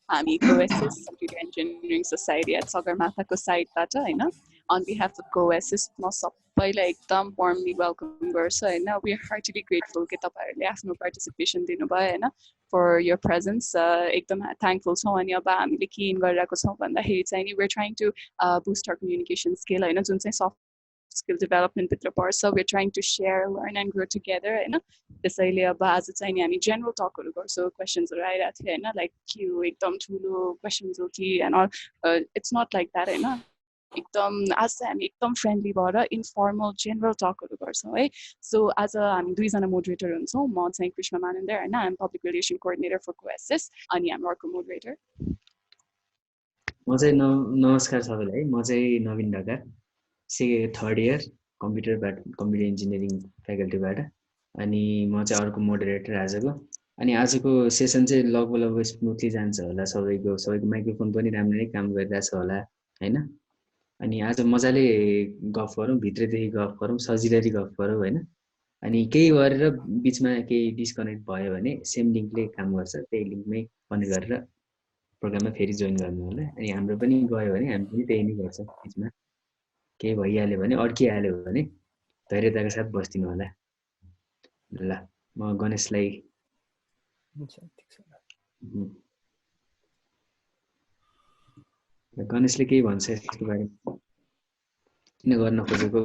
हामी कोएसिस computer engineering society at सगरमाथाको साइडबाट हैन अन बिहाफ अफ कोएसिस म सबैलाई एकदम वार्मली वेलकम गर्छु हैन वी आर हार्टली ग्रेटफुल कि तपाईहरुले आफ्नो पार्टिसिपेसन दिनुभयो हैन फर योर प्रेजेन्स एकदम थ्याङ्कफुल छौँ अनि अब हामीले के इन गरिरहेको छौँ भन्दाखेरि चाहिँ नि we are trying to boost our communication skill हैन जुन चाहिँ सफ्ट स्किल डेभलपमेन्ट भित्र पर्छ we are trying to share learn and grow together हैन त्यसैले अब आज चाहिँ नि हामी जेनरल टकहरू गर्छौँ क्वेसन्सहरू आइरहेको थियो हैन लाइक के हो एकदम ठुलो क्वेसन्स हो कि and all it's not like that हैन एकदम आज चाहिँ हामी एकदम फ्रेन्डली भएर इन्फर्मल जेनरल टकहरू गर्छौँ है सो आज हामी दुईजना मोडरेटर हुन्छौँ म चाहिँ कृष्ण मानन्दर हैन I'm public relation coordinator for KOSS अनि हाम्रो अर्को मोडरेटर म चाहिँ नमस्कार सबैलाई म चाहिँ Naveen Dhakal third year computer engineering फ्याकल्टीबाट अनि म चाहिँ अर्को मोडरेटर आजको अनि आजको सेसन चाहिँ लगभग स्मुथली जान्छ होला सबैको माइक्रोफोन पनि राम्ररी काम गरिरहेछ होला हैन अनि आज मजाले गफ गरौँ भित्रदेखि गफ गरौँ सजिलै गफ गरौँ हैन अनि केही गरेर बिचमा केही डिस्कनेक्ट भयो भने सेम लिङ्कले काम गर्छ त्यही लिङ्कमै कनेक्ट गरेर प्रोग्राममा फेरि जोइन गर्नु होला अनि हाम्रो पनि गयो भने हामी पनि त्यही नै गर्छ बिचमा केही भइहाल्यो भने अड्किहाल्यो भने धैर्यताको साथ बस्दिनु होला ल म गणेशलाई गणेशले केही भन्छ यसको बारेमा किन गर्न खोजेको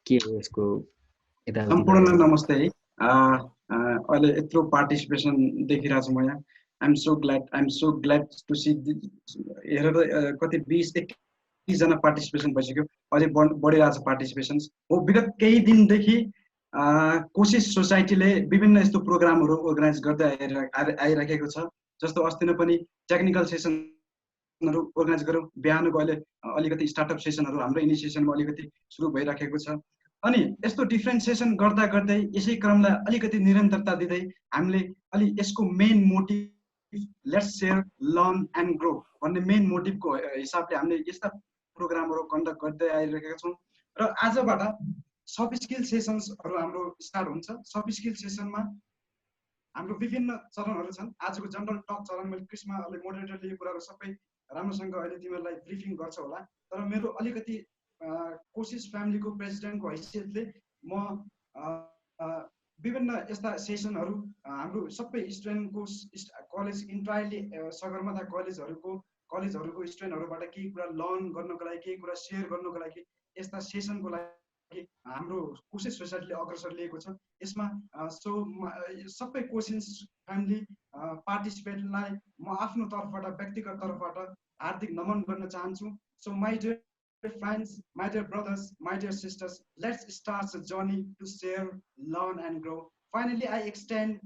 के हो यसको सम्पूर्ण नमस्ते है अहिले यत्रो पार्टिसिपेसन देखिरहेको छु म यहाँ I am so glad to see हेरेर कति 20-21 जना पार्टिसिपेसन भइसक्यो अझै बढिरहेको छ पार्टिसिपेसन हो विगत केही दिनदेखि कोसिस सोसाइटीले विभिन्न यस्तो प्रोग्रामहरू अर्गनाइज गर्दै आइराखेको छ जस्तो अस्ति नै पनि टेक्निकल सेसनहरू अर्गनाइज गऱ्यौँ बिहानको अहिले अलिकति स्टार्टअप सेसनहरू हाम्रो इनिसिएसनमा अलिकति सुरु भइराखेको छ अनि यस्तो डिफ्रेन्सिएसन गर्दा गर्दै यसै क्रमलाई अलिकति निरन्तरता दिँदै हामीले अलि यसको main motive let's share learn and grow भन्ने मेन मोटिभको हिसाबले हामीले यस्ता प्रोग्रामहरू कन्डक्ट गर्दै आइरहेका छौँ र आजबाट सब स्किल सेसन्सहरू हाम्रो स्टार्ट हुन्छ सब स्किल सेसनमा हाम्रो विभिन्न चरणहरू छन् आजको जनरल टक चरण मैले कृष्ण अहिले मोडरेटरले यो कुराहरू सबै राम्रोसँग अहिले तिमीहरूलाई ब्रिफिङ गर्छ होला तर मेरो अलिकति कोसिस फ्यामिलीको प्रेसिडेन्टको हैसियतले म विभिन्न यस्ता सेसनहरू हाम्रो सबै स्टुडेन्टको कलेज इन्टायरली सगरमाथा कलेजहरूको स्टुडेन्टहरूबाट केही कुरा लर्न गर्नको लागि केही कुरा सेयर गर्नको लागि यस्ता सेसनको लागि हाम्रो कोसिस सोसाइटीले अग्रसर लिएको छ यसमा सो सबै कोसिस फ्यामिली पार्टिसिपेन्टलाई म आफ्नो तर्फबाट व्यक्तिगत तर्फबाट हार्दिक नमन गर्न चाहन्छु so my dear friends, my dear brothers, my dear sisters, let's start the journey to share, learn and grow. Finally, I extend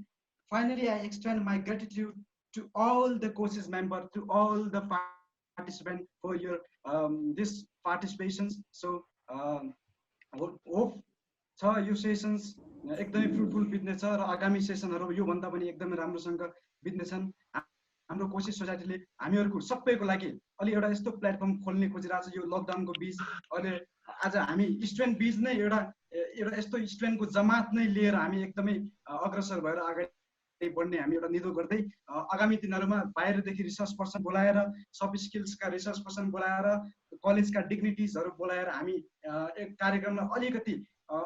my gratitude to all the courses members, to all the participants for your this participations. So hope your sessions एकदमै fruitful बित्नेछ र आगामी सेसनहरू यो भन्दा पनि एकदमै राम्रोसँग बित्नेछन् हाम्रो कोसिस सोसाइटीले हामीहरूको सबैको लागि अलि एउटा यस्तो प्लेटफर्म खोल्ने खोजिरहेको छ यो लकडाउनको बीच अहिले आज हामी स्टुडेन्ट बीच नै एउटा यस्तो स्टुडेन्टको जमात नै लिएर हामी एकदमै अग्रसर भएर अगाडि बढ्ने हामी एउटा निधो गर्दै आगामी दिनहरूमा बाहिरदेखि रिसर्च पर्सन बोलाएर सब स्किल्सका रिसर्च पर्सन बोलाएर कलेजका डिग्निटिजहरू बोलाएर हामी एक कार्यक्रमलाई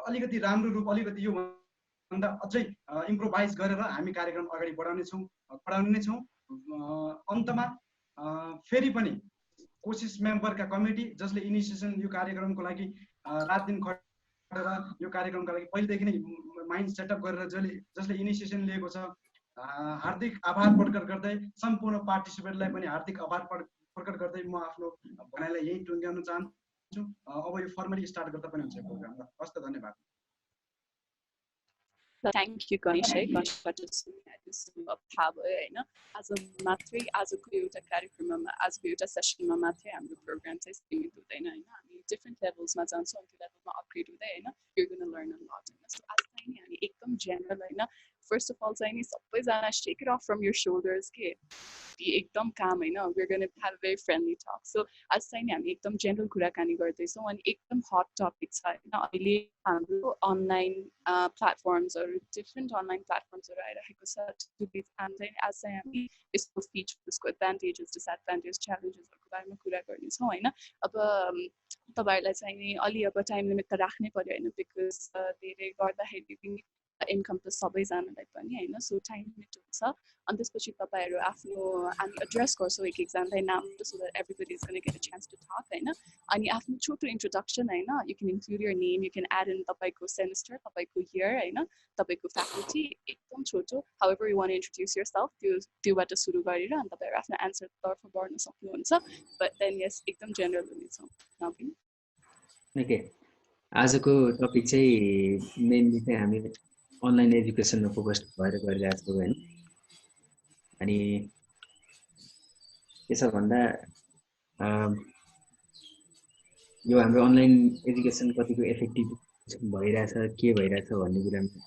अलिकति राम्रो रूप अलिकति यो भन्दा अझै इम्प्रोभाइज गरेर हामी कार्यक्रम अगाडि बढाउने नै छौँ अन्तमा फेरि पनि कोसिस मेम्बरका कमिटी जसले इनिसिएसन यो कार्यक्रमको लागि रात दिन खटेर यो कार्यक्रमका लागि पहिलेदेखि नै माइन्ड सेटअप गरेर जसले इनिसिएसन लिएको छ हार्दिक आभार प्रकट गर्दै सम्पूर्ण पार्टिसिपेन्टलाई पनि हार्दिक आभार प्रकट गर्दै म आफ्नो भनाइलाई यही टुङ्ग्याउन चाहन्छु अब यो फर्मली स्टार्ट गर्दा पनि हुन्छ प्रोग्राम ल हस्त धन्यवाद Thank you, Ganesh. Ganesh थाहा भयो होइन आज मात्रै आजको एउटा कार्यक्रममा आजको एउटा सेसनमा मात्रै हाम्रो प्रोग्राम चाहिँ सीमित हुँदैन होइन हामी डिफ्रेन्ट लेभल्समा जान्छौँ त्यो लेभलमा अपग्रेड हुँदै होइन you gonna learn a lot होइन सो आज चाहिँ नि हामी एकदम जेनरल होइन फर्स्ट अफ अल चाहिँ नि सबैजना shake it off from your shoulders के be एकदम काम हैन we're going to have a very friendly talk. So आज चाहिँ नि हामी एकदम जेनरल कुराकानी गर्दैछौँ अनि एकदम हट टपिक छ हैन अहिले हाम्रो अनलाइन प्लेटफर्म्सहरु डिफरेन्ट अनलाइन प्लेटफर्म्सहरु आइरहेको छ अनि आज चाहिँ हामी यसको फिचर्सको एडभान्टेजेस डिसएडभान्टेज च्यालेन्जेसहरुको बारेमा कुरा गर्नेछौँ हैन अब तपाईहरुलाई चाहिँ नि अलि अब टाइम लिमिट त राख्नै पर्यो हैन बिकज धेरै गर्दाखेरि पनि encompass सबैजनालाई पनि हैन सो टाइम लिमिट हुन्छ अनि त्यसपछि तपाईहरु आफ्नो हामी एड्रेस गर्छौं एक एकजनालाई नाम so that everybody is going to get a chance to talk हैन अनि आफ्नो छोटो इन्ट्रोडक्सन हैन you can include your name you can add in तपाईको सेमेस्टर तपाईको इयर हैन तपाईको फ्याकल्टी एकदम छोटो however you want to introduce yourself त्योबाट सुरु गरेर अनि तपाईहरु आफ्नो आन्सर तर्फ बढ्न सक्नुहुन्छ but then yes एकदम जनरल हुनेछ नबिन ओके आजको टपिक चाहिँ मेनली चाहिँ हामी अनलाइन एजुकेसनमा फोकस भएर गरिरहेको छौँ हैन अनि के छ भन्दा यो हाम्रो अनलाइन एजुकेसन कतिको इफेक्टिभ भइरहेछ के भइरहेछ भन्ने कुरामा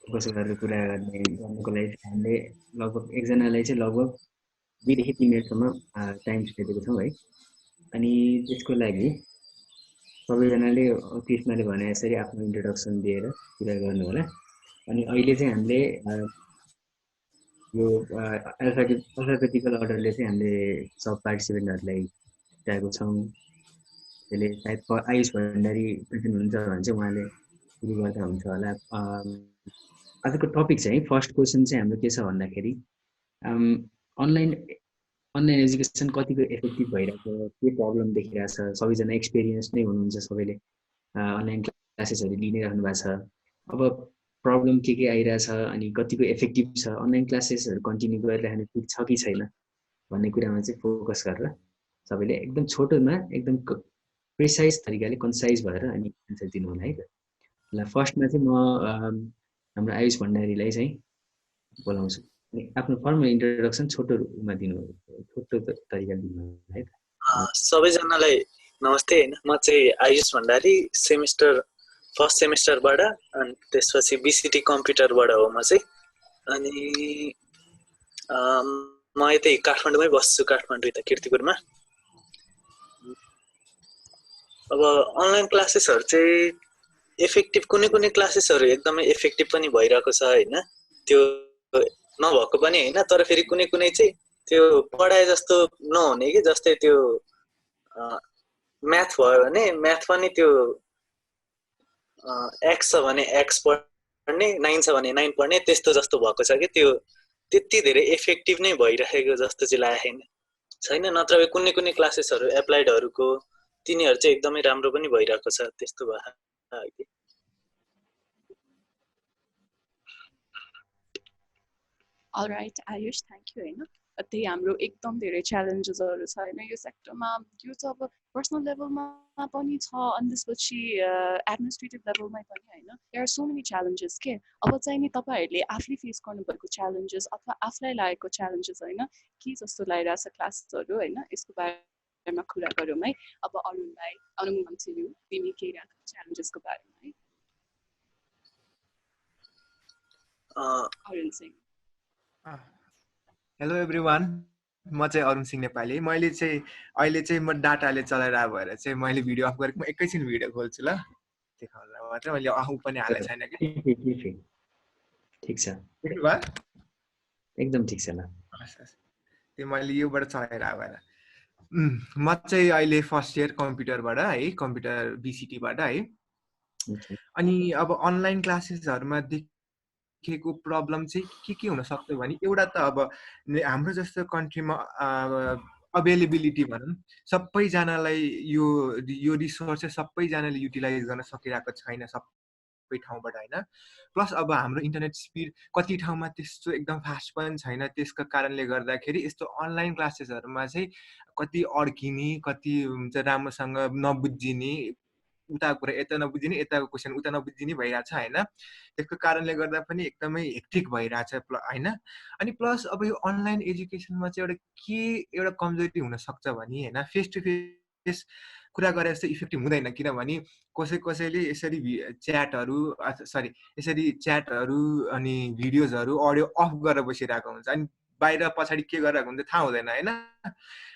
फोकस गरेर कुरा गर्नको लागि हामीले लगभग एकजनालाई चाहिँ लगभग 2 देखि 3 मिनेटसम्म टाइम छुटेको छौँ है अनि त्यसको लागि सबैजनाले कृष्णले भने यसरी आफ्नो इन्ट्रोडक्सन दिएर कुरा गर्नु होला अनि अहिले चाहिँ हामीले यो अल्फाबेटिकल अर्डरले चाहिँ हामीले सब पार्टिसिपेन्टहरुलाई दिएको छौँ त्यसले सायद आयुष भण्डारी प्रेजेन्ट हुनुहुन्छ भने चाहिँ उहाँले सुरु गर्दा हुन्छ होला आजको टपिक चाहिँ फर्स्ट क्वेशन चाहिँ हाम्रो के छ भन्दाखेरि अनलाइन एजुकेसन कतिको इफेक्टिभ भइरहेको के प्रब्लम देखिरहेछ सबैजना एक्सपिरियन्स नै हुनुहुन्छ सबैले अनलाइन क्लासेसहरु लिइराख्नु भएको छ अब प्रब्लम के आइरहेछ अनि कतिको इफेक्टिभ छ अनलाइन क्लासेसहरु कन्टिन्यू गरिराख्नु ठिक छ कि छैन भन्ने कुरामा चाहिँ फोकस गरेर सबैले एकदम छोटोमा एकदम प्रिसाइज तरिकाले कन्साइज भएर अनि आन्सर दिनु होला है त ल फर्स्टमा चाहिँ म हाम्रो आयुष भण्डारीलाई चाहिँ बोलाउँछु अनि आफ्नो फर्मल इन्ट्रोडक्सन छोटोमा दिनु छोटो तरिकाले दिनु होला है त सबैजनालाई नमस्ते हैन म चाहिँ आयुष भण्डारी फर्स्ट सेमेस्टरबाट अनि त्यसपछि बीसीटी कम्प्युटरबाट हो म चाहिँ अनि म यतै काठमाडौँमै बस्छु काठमाडौँ यता कीर्तिपुरमा अब अनलाइन क्लासेसहरु चाहिँ इफेक्टिभ कुनै क्लासेसहरु एकदमै इफेक्टिभ पनि भइरहेको छ हैन त्यो नभएको पनि हैन तर फेरि कुनै चाहिँ त्यो पढाए जस्तो नहुने कि जस्तै त्यो म्याथ भयो भने म्याथ पनि त्यो x छ भने x पढ्ने 9 छ भने 9 पढ्ने त्यस्तो जस्तो भएको छ कि त्यो त्यति धेरै इफेक्टिभ नै भइरहेको जस्तो चाहिँ लागेन छैन नत्र कुनै क्लासेसहरु एप्लाइडहरुको तिनीहरु चाहिँ एकदमै राम्रो पनि भइरहेको छ त्यस्तो भयो All right, Ayush, thank you. त्यही हाम्रो एकदम धेरै च्यालेन्जेसहरु छ हैन यो सेक्टरमा यो चाहिँ अब पर्सनल लेभलमा पनि छ अनि त्यसपछि एडमिनिस्ट्रेटिभ लेभलमा पनि हैन there are so many challenges के अब चाहिँ नि तपाईहरुले आफूले फेस गर्नुभएको च्यालेन्जेस अथवा आफूलाई लागेको च्यालेन्जेस हैन के जस्तो लागिरहेछ क्लासहरु हैन यसको बारेमा कुरा गरौँ है अब अरुणलाई अनुमोदन थियो तिमी के राख्छौ च्यालेन्जेसको बारेमा है अरुण सिंह हेलो एभ्रीवान म चाहिँ अरुण सिंह नेपाली मैले चाहिँ अहिले चाहिँ म डाटाले चलाइरहेको भएर चाहिँ मैले भिडियो अफ गरेको म एकैछिन भिडियो खोल्छु ल देखाउनलाई मात्र मैले आफू पनि हालेको छैन कि ठीक छ एकदम ठीक छ ल त्यो मैले योबाट चलाइरहेको भएर म चाहिँ अहिले फर्स्ट इयर कम्प्युटरबाट है कम्प्युटर बीसीटीबाट है अनि अब अनलाइन क्लासेसहरुमा को प्रब्लम चाहिँ के हुन सक्छ भने एउटा त अब हाम्रो जस्तो कन्ट्रीमा अवेलेबिलिटी भनौं सबैजनालाई यो रिसोर्सेस सबैजनाले युटिलाइज गर्न सकिरहेको छैन सबै ठाउँबाट हैन प्लस अब हाम्रो इन्टरनेट स्पिड कति ठाउँमा त्यस्तो एकदम फास्ट पनि छैन त्यसको कारणले गर्दाखेरि यस्तो अनलाइन क्लासेसहरुमा चाहिँ कति अड्किने कति हुन्छ राम्रोसँग नबुझिने उता कुरा यता नबुझिने यताको क्वेशन उता नबुझिने भइराछ हैन त्यसको कारणले गर्दा पनि एकदमै हेक्टिक भइराछ हैन अनि प्लस अब यो अनलाइन एजुकेसनमा चाहिँ एउटा कमजोरी हुन सक्छ भने हैन फेस टु फेस कुरा गरे जस्तो इफेक्टिभ हुँदैन किनभने कसैले यसरी च्याटहरु अनि भिडियोजहरु अडियो अफ गरेर बसिरहेको हुन्छ अनि बाहिर पछाडि के गरिरहेको हुन्छ थाहा हुँदैन होइन।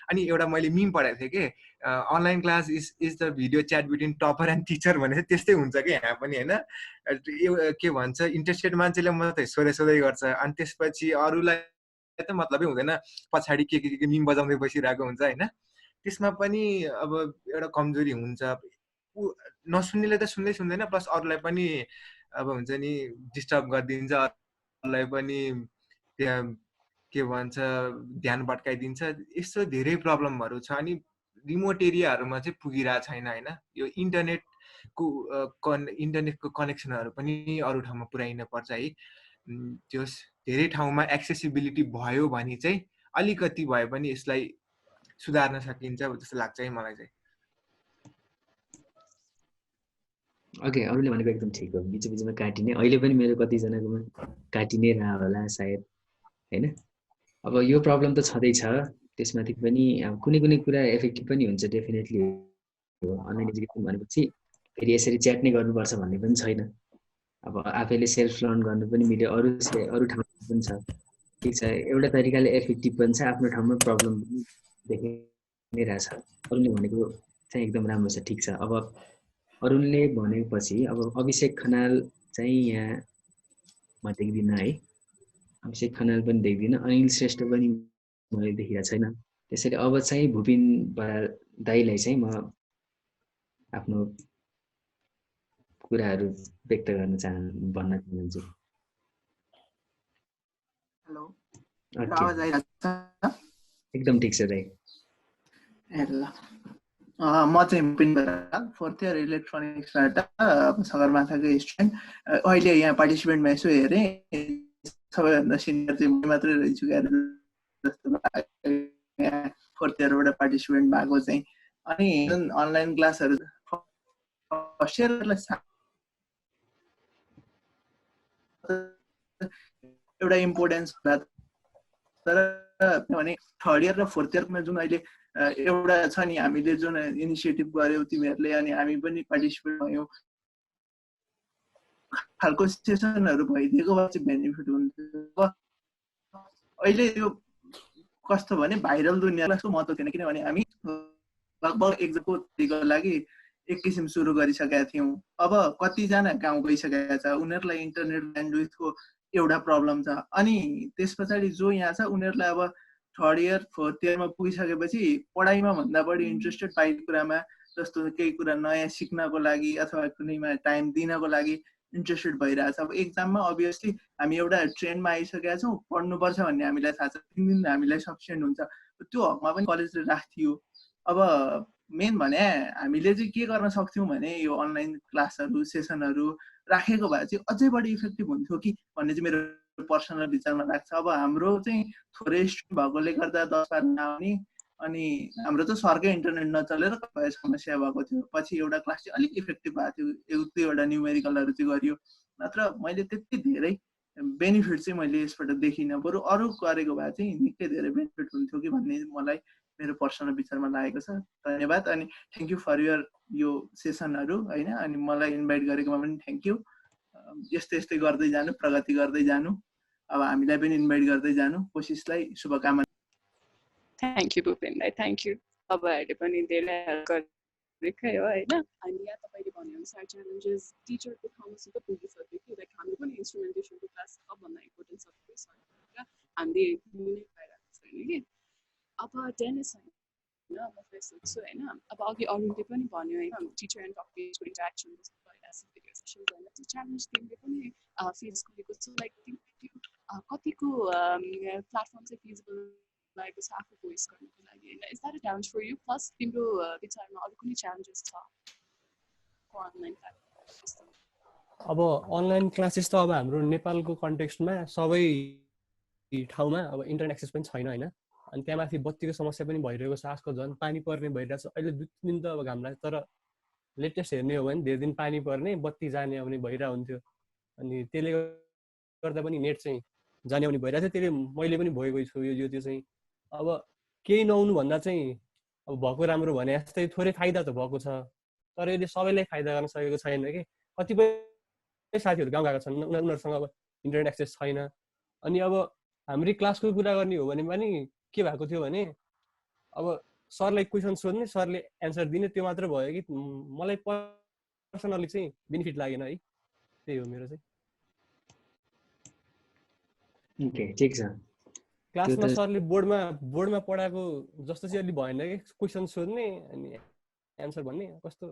अनि एउटा मैले मिम पढाएको थिएँ कि online class is the video chat between topper and teacher भने त्यस्तै हुन्छ कि यहाँ पनि होइन। के भन्छ इन्ट्रेस्टेड मान्छेले मात्रै सोधै गर्छ अनि त्यसपछि अरूलाई त मतलबै हुँदैन, पछाडि के मिम बजाउँदै बसिरहेको हुन्छ होइन। त्यसमा पनि अब एउटा कमजोरी हुन्छ, नसुन्नेले त सुन्दैन प्लस अरूलाई पनि अब हुन्छ नि डिस्टर्ब गरिदिन्छ, अरूलाई पनि त्यहाँ के भन्छ ध्यान भट्काइदिन्छ। यस्तो धेरै प्रब्लमहरू छ। अनि रिमोट एरियाहरूमा चाहिँ पुगिरहेको छैन होइन। यो इन्टरनेटको कनेक्सनहरू पनि अरू ठाउँमा पुर्याइन पर्छ है। त्यो धेरै ठाउँमा एक्सेसिबिलिटी भयो भने चाहिँ अलिकति भए पनि यसलाई सुधार्न सकिन्छ जस्तो लाग्छ है मलाई चाहिँ। ओके, अरूले भनेको एकदम ठिक हो, बिचमा काटिने। अहिले पनि मेरो कतिजनाकोमा काटिने रह होला सायद होइन। अब यो प्रब्लम त छँदैछ, त्यसमाथि पनि अब कुनै कुरा इफेक्टिभ पनि हुन्छ डेफिनेटली हो। अनलाइन एजुकेसन भनेपछि फेरि यसरी च्याट नै गर्नुपर्छ भन्ने पनि छैन। अब आफैले सेल्फ लर्न गर्नु पनि मिल्यो, अरू ठाउँमा पनि छ। ठिक छ, एउटा तरिकाले इफेक्टिभ पनि छ, आफ्नो ठाउँमा प्रब्लम पनि देखिनै रहेछ। अरूले भनेको चाहिँ एकदम राम्रो छ, ठिक छ। अब अरूले भनेपछि अब अभिषेक खनाल चाहिँ यहाँ म देख्दिनँ है, अभिषेक खनाल पनि देख्दिनँ, अनिल श्रेष्ठ पनि मैले देखिरहेको छैन। त्यसैले अब चाहिँ भूपिन दाईलाई चाहिँ म आफ्नो कुराहरू व्यक्त गर्न भन्न चाहन्छु। हेलो, आवाज आइरहेको छ? एकदम ठिक छ दाई। ल म चाहिँ Bhupin Baral, 4th year इलेक्ट्रोनिक्सबाट सगरमाथाको student. अहिले यहाँ पार्टिसिपेन्टमा यसो हेरेँ, सबैभन्दा सिनियर चाहिँ म मात्रै रहेछु जस्तो लाग्यो, 4th इयरबाट पार्टिसिपेन्ट भएको चाहिँ। अनि अनलाइन क्लासहरू फर्स्ट इयरलाई एउटा इम्पोर्टेन्स होला, तर भने 3rd इयर र 4th इयरमा जुन अहिले एउटा छ नि, हामीले जुन इनिसिएटिभ गर्यौँ तिमीहरूले अनि हामी पनि पार्टिसिपेट भयौँ खालको सेसनहरू भइदिएको भए चाहिँ बेनिफिट हुन्थ्यो। अहिले यो कस्तो भने भाइरल दुनियाँको महत्त्व थिएन, किनभने हामी लगभग एक्जामको लागि एक किसिम सुरु गरिसकेका थियौँ। अब कतिजना गाउँ गइसकेका छ, उनीहरूलाई इन्टरनेट ब्यान्डविड्थको एउटा प्रब्लम छ। अनि त्यस पछाडि जो यहाँ छ उनीहरूलाई अब 3rd इयर 4th इयरमा पुगिसकेपछि पढाइमा भन्दा बढी इन्ट्रेस्टेड बाइक कुरामा, जस्तो केही कुरा नयाँ सिक्नको लागि अथवा कुनैमा टाइम दिनको लागि इन्ट्रेस्टेड भइरहेछ। अब एक्जाममा अभियसली हामी एउटा ट्रेन्डमा आइसकेका छौँ, पढ्नुपर्छ भन्ने हामीलाई थाहा छ, 3 दिन हामीलाई सफिसियन्ट हुन्छ। त्यो हकमा पनि कलेजले राख्थ्यो। अब मेन भने हामीले चाहिँ के गर्न सक्थ्यौँ भने यो अनलाइन क्लासहरू सेसनहरू राखेको भए चाहिँ अझै बढी इफेक्टिभ हुन्थ्यो कि भन्ने चाहिँ मेरो पर्सनल विचारमा लाग्छ। अब हाम्रो चाहिँ थोरै स्टुडेन्ट भएकोले गर्दा 10-12 नआउने, अनि हाम्रो त सरकै इन्टरनेट नचलेर समस्या भएको थियो। पछि एउटा क्लास चाहिँ अलिक इफेक्टिभ भएको थियो, 1-2वटा न्युमेरिकलहरू चाहिँ गरियो, नत्र मैले त्यति धेरै बेनिफिट चाहिँ मैले यसबाट देखिनँ। बरु अरू गरेको भए चाहिँ निकै धेरै बेनिफिट हुन्थ्यो कि भन्ने मलाई मेरो पर्सनल विचारमा लागेको छ। धन्यवाद अनि थ्याङ्क यू फर यर यो सेसनहरू होइन। अनि मलाई इन्भाइट गरेकोमा पनि थ्याङ्क यू। यस्तै गर्दै जानु, प्रगति गर्दै जानु, अब हामीलाई पनि इन्भाइट गर्दै जानु, कोसिसलाई शुभकामना। थ्याङ्क यू भूपेन दाई, थ्याङ्क यू। तपाईँहरूले पनि धेरै हेल्प गरेकै हो होइन। अनि यहाँ तपाईँले भनेअनुसार च्यालेन्जेस टिचरको ठाउँसित पुगिसक्यो कि लाइक हाम्रो पनि इन्स्ट्रुमेन्टेसनको क्लास सबभन्दा इम्पोर्टेन्ट सबै छ, हामीले लिनै पाइरहेको छैन कि। अब डेनिस होइन म फेरि सोध्छु होइन, अब अघि अरूले पनि भन्यो होइन, टिचर एन्ड टपिकको इन्टरेक्सन जस्तो भइरहेको छ भिडियो सेसन होइन, त्यो च्यालेन्ज तिमीले पनि फेस गरेको छ। लाइक तिमीले कतिको प्लेटफर्म चाहिँ फिजिबल लागेको छ आफू भोइस गर्नुको लागि होइन? Is that a challenge for you? Plus तिम्रो विचारमा अरू कुनै च्यालेन्जेस छ अनलाइन क्लास? अब अनलाइन क्लासेस त अब हाम्रो नेपालको कन्टेक्स्टमा सबै ठाउँमा अब इन्टरनेट एक्सेस पनि छैन होइन। अनि त्यहाँमाथि बत्तीको समस्या पनि भइरहेको छ, आजकल झन् पानी पर्ने भइरहेको छ। अहिले 2 दिन त अब घाम लाग्छ, तर लेटेस्ट हेर्ने हो भने धेरै दिन पानी पर्ने, बत्ती जाने आउने भइरहेको हुन्थ्यो। अनि त्यसले गर्दा पनि नेट चाहिँ जाने आउने भइरहेको थियो। त्यसले मैले पनि भोगेको छु यो त्यो चाहिँ। अब केही नहुनु भन्दा चाहिँ अब भएको राम्रो भने जस्तै थोरै फाइदा त भएको छ, तर यसले सबैलाई फाइदा गर्न सकेको छैन कि। कतिपय साथीहरू गाउँ गएको छन्, उनीहरूसँग अब इन्टरनेट एक्सेस छैन। अनि अब हाम्रो क्लासको कुरा गर्ने हो भने पनि के भएको थियो भने अब सरलाई क्वेसन सोध्ने सरले एन्सर दिने त्यो मात्र भयो कि मलाई पर्सनली चाहिँ बेनिफिट लागेन है त्यही हो मेरो चाहिँ ओके ठीक छ क्लासमा सरले बोर्डमा पढाएको जस्तो चाहिँ अलि भएन कि क्वेसन सोध्ने अनि एन्सर भन्ने कस्तो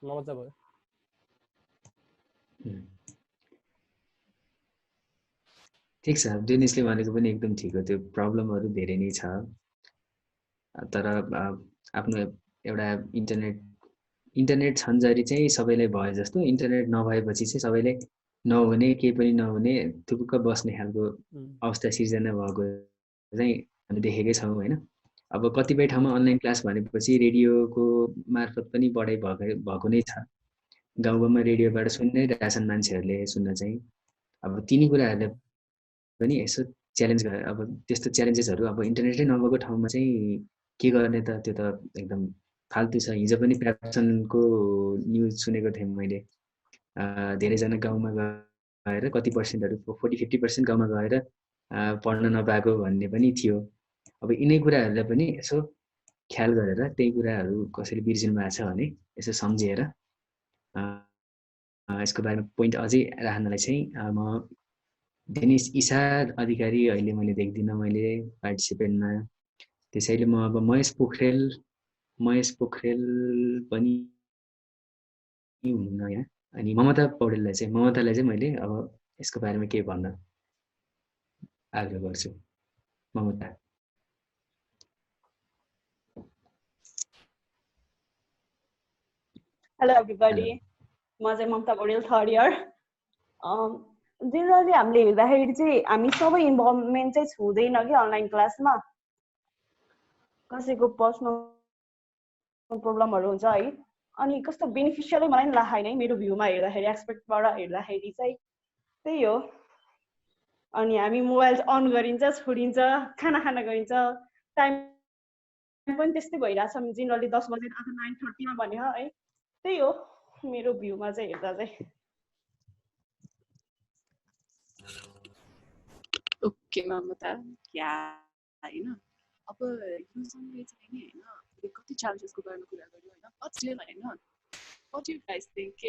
नमजा भयो ठिक छ डेनिसले भनेको पनि एकदम ठिक हो त्यो प्रब्लमहरू धेरै नै छ तर आफ्नो एउटा इन्टरनेट छन्जरी चाहिँ सबैलाई भयो जस्तो इन्टरनेट नभएपछि चाहिँ सबैले नहुने केही पनि नहुने थुक्क बस्ने खालको अवस्था सिर्जना भएको चाहिँ हामी देखेकै छौँ होइन अब कतिपय ठाउँमा अनलाइन क्लास भनेपछि रेडियोको मार्फत पनि पढाइ भएको नै छ गाउँमा रेडियोबाट सुन्दै रहेछन् मान्छेहरूले सुन्न चाहिँ अब तिनी कुराहरूले पनि यसो च्यालेन्ज गरे अब त्यस्तो च्यालेन्जेसहरू अब इन्टरनेटै नभएको ठाउँमा चाहिँ के गर्ने त त्यो त एकदम फाल्तु छ हिजो पनि प्याप्सनको न्युज सुनेको थिएँ मैले धेरैजना गाउँमा गएर कति पर्सेन्टहरू 40-50% गाउँमा गएर पढ्न नपाएको भन्ने पनि थियो अब यिनै कुराहरूलाई पनि यसो ख्याल गरेर त्यही कुराहरू कसरी बिर्सिनु भएको छ भने यसो सम्झेर यसको बारेमा पोइन्ट अझै राख्नलाई चाहिँ म डेनिस ईशा अधिकारी अहिले मैले देख्दिनँ मैले पार्टिसिपेन्टमा त्यसैले म अब महेश पोखरेल पनि हुनुहुन्न यहाँ अनि ममतालाई चाहिँ मैले अब यसको बारेमा के भन्न आग्रह गर्छु ममता हेलो एभ्रीबडी म चाहिँ Mamata Paudel 3rd year generally हामीले हेर्दाखेरि चाहिँ हामी सबै इन्भल्भमेन्ट चाहिँ छुँदैन कि अनलाइन क्लासमा कसैको पर्सनल प्रब्लमहरू हुन्छ है अनि कस्तो बेनिफिसियलै मलाई नि लागेन है मेरो भ्यूमा हेर्दाखेरि एक्सपेक्टबाट हेर्दाखेरि चाहिँ त्यही हो अनि हामी मोबाइल अन गरिन्छ छोडिन्छ खाना खान गइन्छ टाइम पनि त्यस्तै भइरहेछ जेनरली 10 बजे अथवा 9:30 मा भन्यो है त्यही हो मेरो भ्यूमा चाहिँ हेर्दा चाहिँ ओके ममता या हैन अब यो सँगै चाहिँ नि हैन कति च्यालेन्जेसको बारेमा कुरा गर्यो हैन बट स्टिल हैन what do you guys think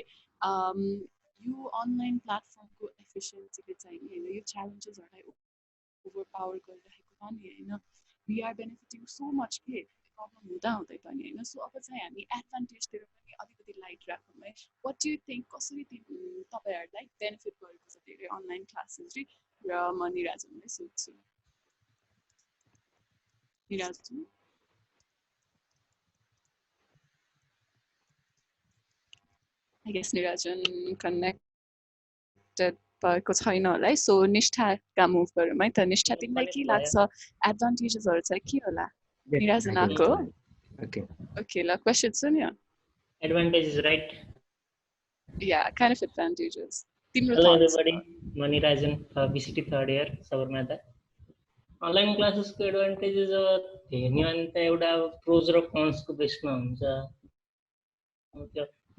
यो अनलाइन प्लेटफर्मको एफिसिएन्सीले चाहिँ नि हैन यो च्यालेन्जेसहरुलाई ओभरपावर गरिरहेको छ नि हैन we are benefiting so much के प्रब्लम हुँदै पनि हैन सो अब चाहिँ हामी एडभान्टेजतिर पनि अलिकति लाइट राखौँ है व्हाट डु यु थिंक कसरी तपाईहरुलाई बेनिफिट गरेको छ धेरै अनलाइन क्लासेस र म निराजनलाई सोध्छु निराजन I guess निराजन कनेक्टेड भएको छैन होला है सो निष्ठाका मुभ गरौँ है त निष्ठा तिमीलाई के लाग्छ एडभान्टेजेसहरु चाहिँ के होला निराजनाको ओके ल क्वेशन सुन्यो advantages right yeah kind of advantages hello everybody म Nirajan BCT 3rd year Sagarmatha online क्लासेसको एडभान्टेजेस हेर्ने भने त एउटा प्रोज र कन्सको बेसमा हुन्छ